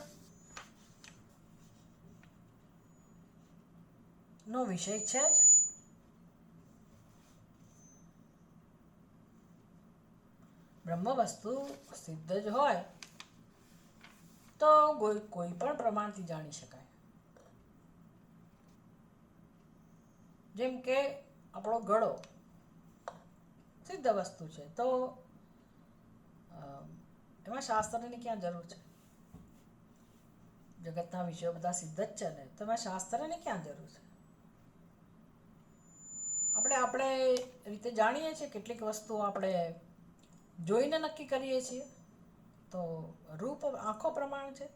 નો વિષય છે જ. બ્રહ્મ વસ્તુ સિદ્ધ જ હોય તો કોઈ પણ પ્રમાણથી જાણી શકાય. જેમ કે આપણો ગળો સિદ્ધ વસ્તુ છે તો એમાં શાસ્ત્રની ક્યાં જરૂર છે? જગતના વિષયો બધા સિદ્ધ જ છે ને, તો એમાં શાસ્ત્રની ક્યાં જરૂર છે? આપણે રીતે જાણીએ છીએ. કેટલીક વસ્તુઓ આપણે જોઈને નક્કી કરીએ છીએ તો રૂપ આંખો પ્રમાણ છે.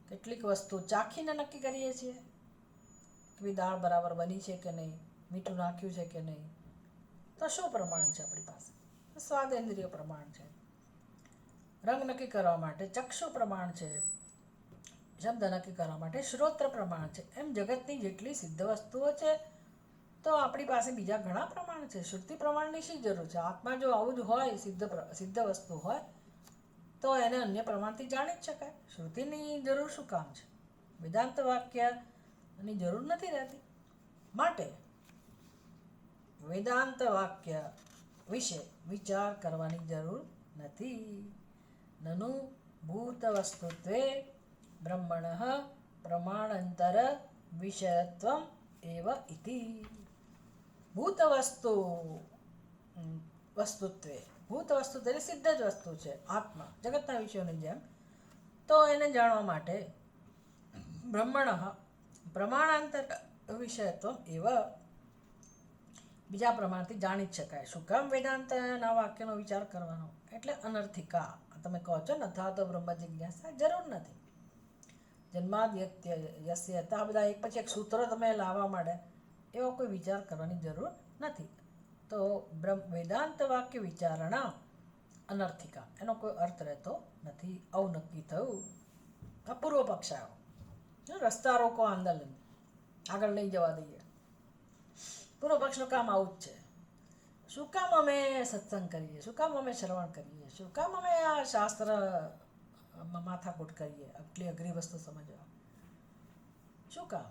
કેટલીક વસ્તુ ચાખીને નક્કી કરીએ છીએ કે દાળ બરાબર બની છે કે નહીં, મીઠું નાખ્યું છે કે નહીં. તો શું પ્રમાણ છે આપણી પાસે? સ્વાદેન્દ્રિય પ્રમાણ છે. રંગ નક્કી કરવા માટે ચક્ષુ પ્રમાણ છે. શબ્દ નક્કી કરવા માટે શ્રોત્ર પ્રમાણ છે. એમ જગતની જેટલી સિદ્ધ વસ્તુઓ છે તો આપણી પાસે બીજા ઘણા પ્રમાણ છે. શ્રુતિ પ્રમાણની શી જરૂર છે? આત્મા જો આવું જ હોય, સિદ્ધ વસ્તુ હોય તો એને અન્ય પ્રમાણથી જાણી જ શકાય. શ્રુતિની જરૂર શું કામ છે? વેદાંત વાક્યની જરૂર નથી રહેતી. માટે વેદાંત વાક્ય વિશે વિચાર કરવાની જરૂર નથી. નનુ ભૂત વસ્તુત્વે બ્રહ્મણઃ પ્રમાણાંતર વિષયત્વમ એવ ઇતિ. ભૂત વસ્તુત્વે, ભૂત વસ્તુ એટલે સિદ્ધ જ વસ્તુ છે આત્મા, જગતના વિષયોની જેમ. તો એને જાણવા માટે બ્રહ્મણઃ પ્રમાણાંતર વિષયત્વમ એવ, બીજા પ્રમાણથી જાણી જ શકાય. શું કામ વેદાંતના વાક્યનો વિચાર કરવાનો? એટલે અનર્થિકા. તમે કહો છો ને, અથવા તો બ્રહ્મ જિજ્ઞાસા જરૂર નથી. જન્માદ્યસ્ય આ બધા એક પછી એક સૂત્રો તમે લાવવા માંડે, એવો કોઈ વિચાર કરવાની જરૂર નથી. તો વેદાંત વાક્ય વિચારણા અનર્થિકા, એનો કોઈ અર્થ રહેતો નથી. આવું નક્કી થયું. આ પૂર્વ પક્ષ આવ્યો. રસ્તા રોકો આંદોલન આગળ નહીં જવા દઈએ. પૂર્વ પક્ષનું કામ આવું જ છે. શું કામ અમે સત્સંગ કરીએ? શું કામ અમે શ્રવણ કરીએ? શું કામ અમે આ શાસ્ત્ર માથાકૂટ કરીએ આટલી અઘરી વસ્તુ સમજવા? શું કામ?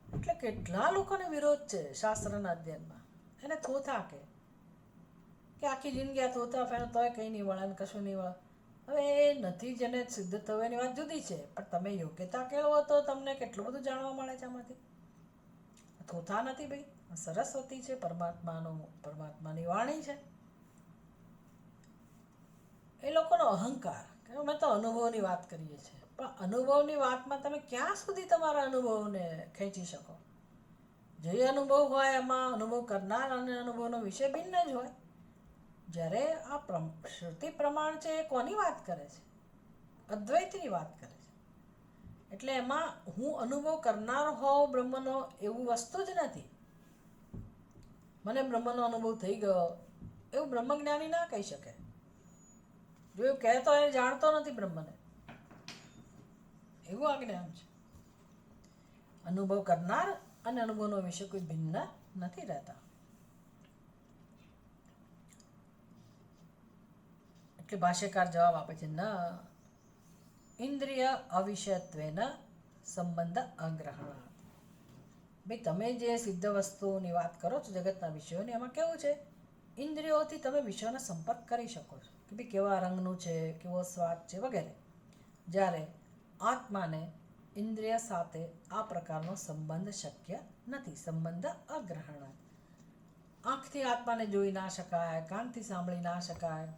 એટલે કેટલા લોકોને વિરોધ છે શાસ્ત્રના અધ્યયનમાં. એને થોથા કે આખી જિંદગી આ થોથા ફેનો તોય કંઈ નહીં વળે ને કશું નહીં વળે. હવે એ નથી જેને સિદ્ધ થવું એની વાત જુદી છે, પણ તમે યોગ્યતા કેળવો તો તમને કેટલું બધું જાણવા મળે છે આમાંથી. થોથા નથી ભાઈ, સરસ્વતી છે, પરમાત્માની વાણી છે. એ લોકોનો અહંકાર કે અમે તો અનુભવની વાત કરીએ છીએ. પણ અનુભવની વાતમાં તમે ક્યાં સુધી તમારા અનુભવને ખેંચી શકો? જે અનુભવ હોય એમાં અનુભવ કરનાર અને અનુભવનો વિષય ભિન્ન જ હોય. જ્યારે આ શ્રુતિ પ્રમાણ છે એ કોની વાત કરે છે? અદ્વૈતની વાત કરે છે. એટલે એમાં હું અનુભવ કરનાર હોઉં બ્રહ્મનો એવું વસ્તુ જ નથી. મને બ્રહ્મનો અનુભવ થઈ ગયો એવું બ્રહ્મજ્ઞાની ના કહી શકે. જો એવું કહેતો એ જાણતો નથી બ્રહ્મને, એવું આ જ્ઞાન છે. અનુભવ કરનાર અને અનુભવનો વિષય કોઈ ભિન્ન નથી રહેતા. એટલે ભાષ્યકાર જવાબ આપે છે, ન ઇન્દ્રિય અવિષયત્વેન સંબંધ અગ્રહણાત. ભાઈ તમે જે સિદ્ધ વસ્તુઓની વાત કરો છો જગતના વિષયોની, એમાં કેવું છે? ઇન્દ્રિયોથી તમે વિષયોનો સંપર્ક કરી શકો છો કે ભાઈ કેવા રંગનું છે, કેવો સ્વાદ છે વગેરે. જ્યારે આત્માને ઇન્દ્રિય સાથે આ પ્રકારનો સંબંધ શક્ય નથી. સંબંધ અગ્રહણાત. આંખથી આત્માને જોઈ ના શકાય, કાનથી સાંભળી ના શકાય,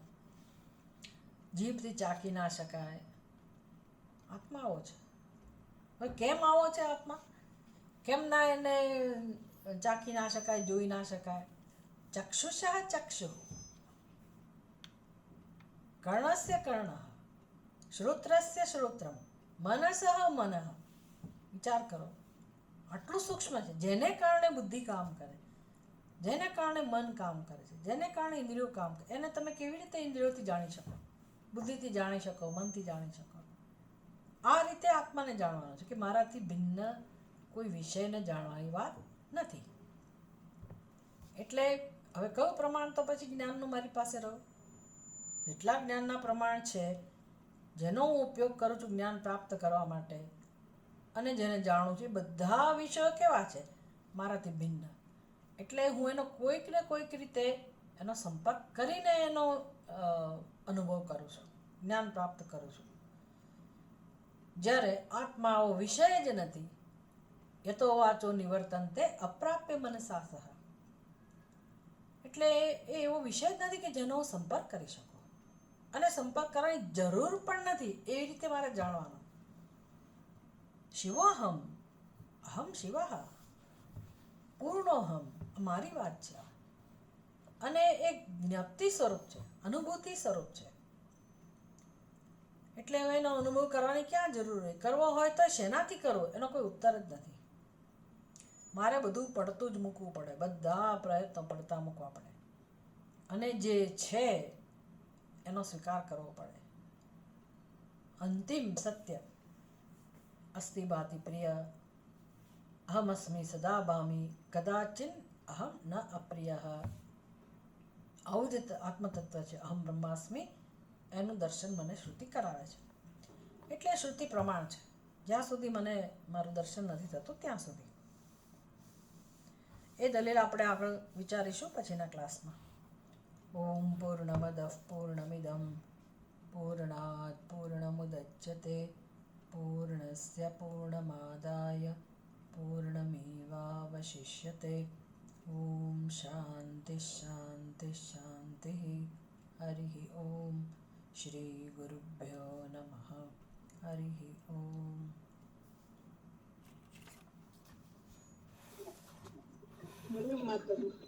જીભથી ચાખી ના શકાય. આત્મા આવો છે. હવે કેમ આવો છે આત્મા? કેમ ના એને ચાખી ના શકાય, જોઈ ના શકાય? ચક્ષુષઃ ચક્ષુઃ, કર્ણસ્ય કર્ણઃ, શ્રોત્રસ્ય શ્રોત્રમ, મનસઃ મનઃ. વિચાર કરો, આટલું સૂક્ષ્મ છે. જેને કારણે બુદ્ધિ કામ કરે, જેને કારણે મન કામ કરે છે, જેને કારણે ઇન્દ્રિયો કામ કરે, એને તમે કેવી રીતે ઇન્દ્રિયોથી જાણી શકો? બુદ્ધિથી જાણી શકો, મનથી જાણી શકો. આ રીતે આત્માને જાણવાનો છે કે મારાથી ભિન્ન કોઈ વિષયને જાણવાની વાત નથી. એટલે હવે કયું પ્રમાણ તો પછી જ્ઞાનનું મારી પાસે રહ્યું? જેટલા જ્ઞાનના પ્રમાણ છે જેનો હું ઉપયોગ કરું છું જ્ઞાન પ્રાપ્ત કરવા માટે અને જેને જાણું છું, બધા વિષયો કેવા છે? મારાથી ભિન્ન. એટલે હું એનો કોઈક ને કોઈક રીતે એનો સંપર્ક કરીને એનો અનુભવ કરું છું, જ્ઞાન પ્રાપ્ત કરું છું. જ્યારે આત્માઓ વિષય જ નથી, યતો વાચો નિવર્તન્તે અપ્રાપ્ય મનસા સહ. એટલે એ એવો વિષય જ નથી કે જેનો હું સંપર્ક કરી શકું, અને સંપર્ક કરવાની જરૂર પણ નથી. એવી રીતે મારે જાણવાનું. શિવોહમ, અહમ શિવઃ, પૂર્ણોહમ, મારી વાત છે. અને એ જ્ઞપ્તિ સ્વરૂપ છે, અનુભૂતિ સ્વરૂપ છે. એટલે હવે એનો અનુભવ કરવાની ક્યાં જરૂર હોય? કરવો હોય તો શેનાથી કરવો? એનો કોઈ ઉત્તર જ નથી. મારે બધું પડતું જ મૂકવું પડે, બધા પ્રયત્નો પડતા મૂકવા પડે, અને જે છે એનો સ્વીકાર કરવો પડે. અંતિમ સત્ય અસ્તિ ભાતિ પ્રિય, અહમ અસ્મિ સદા ભામી, કદાચિન અહમ ન અપ્રિય. આવું જ આત્મતત્વ છે, અહમ બ્રહ્માસ્મિ. એનું દર્શન મને શ્રુતિ કરાવે છે. એટલે શ્રુતિ પ્રમાણ છે. જ્યાં સુધી મને મારું દર્શન નથી થતું ત્યાં સુધી. એ દલીલ આપણે આગળ વિચારીશું પછીના ક્લાસમાં. ઓમ પૂર્ણમદ પૂર્ણમિદમ પૂર્ણાત પૂર્ણમુદચ્યતે પૂર્ણસ્ય પૂર્ણમાદાય પૂર્ણમેવાવશિષ્યતે. ઓમ શાંતિ શાંતિ શાંતિ. હરિ ઓમ. શ્રી ગુરુભ્યો નમઃ. હરિ ઓમ. હરે માતાજી.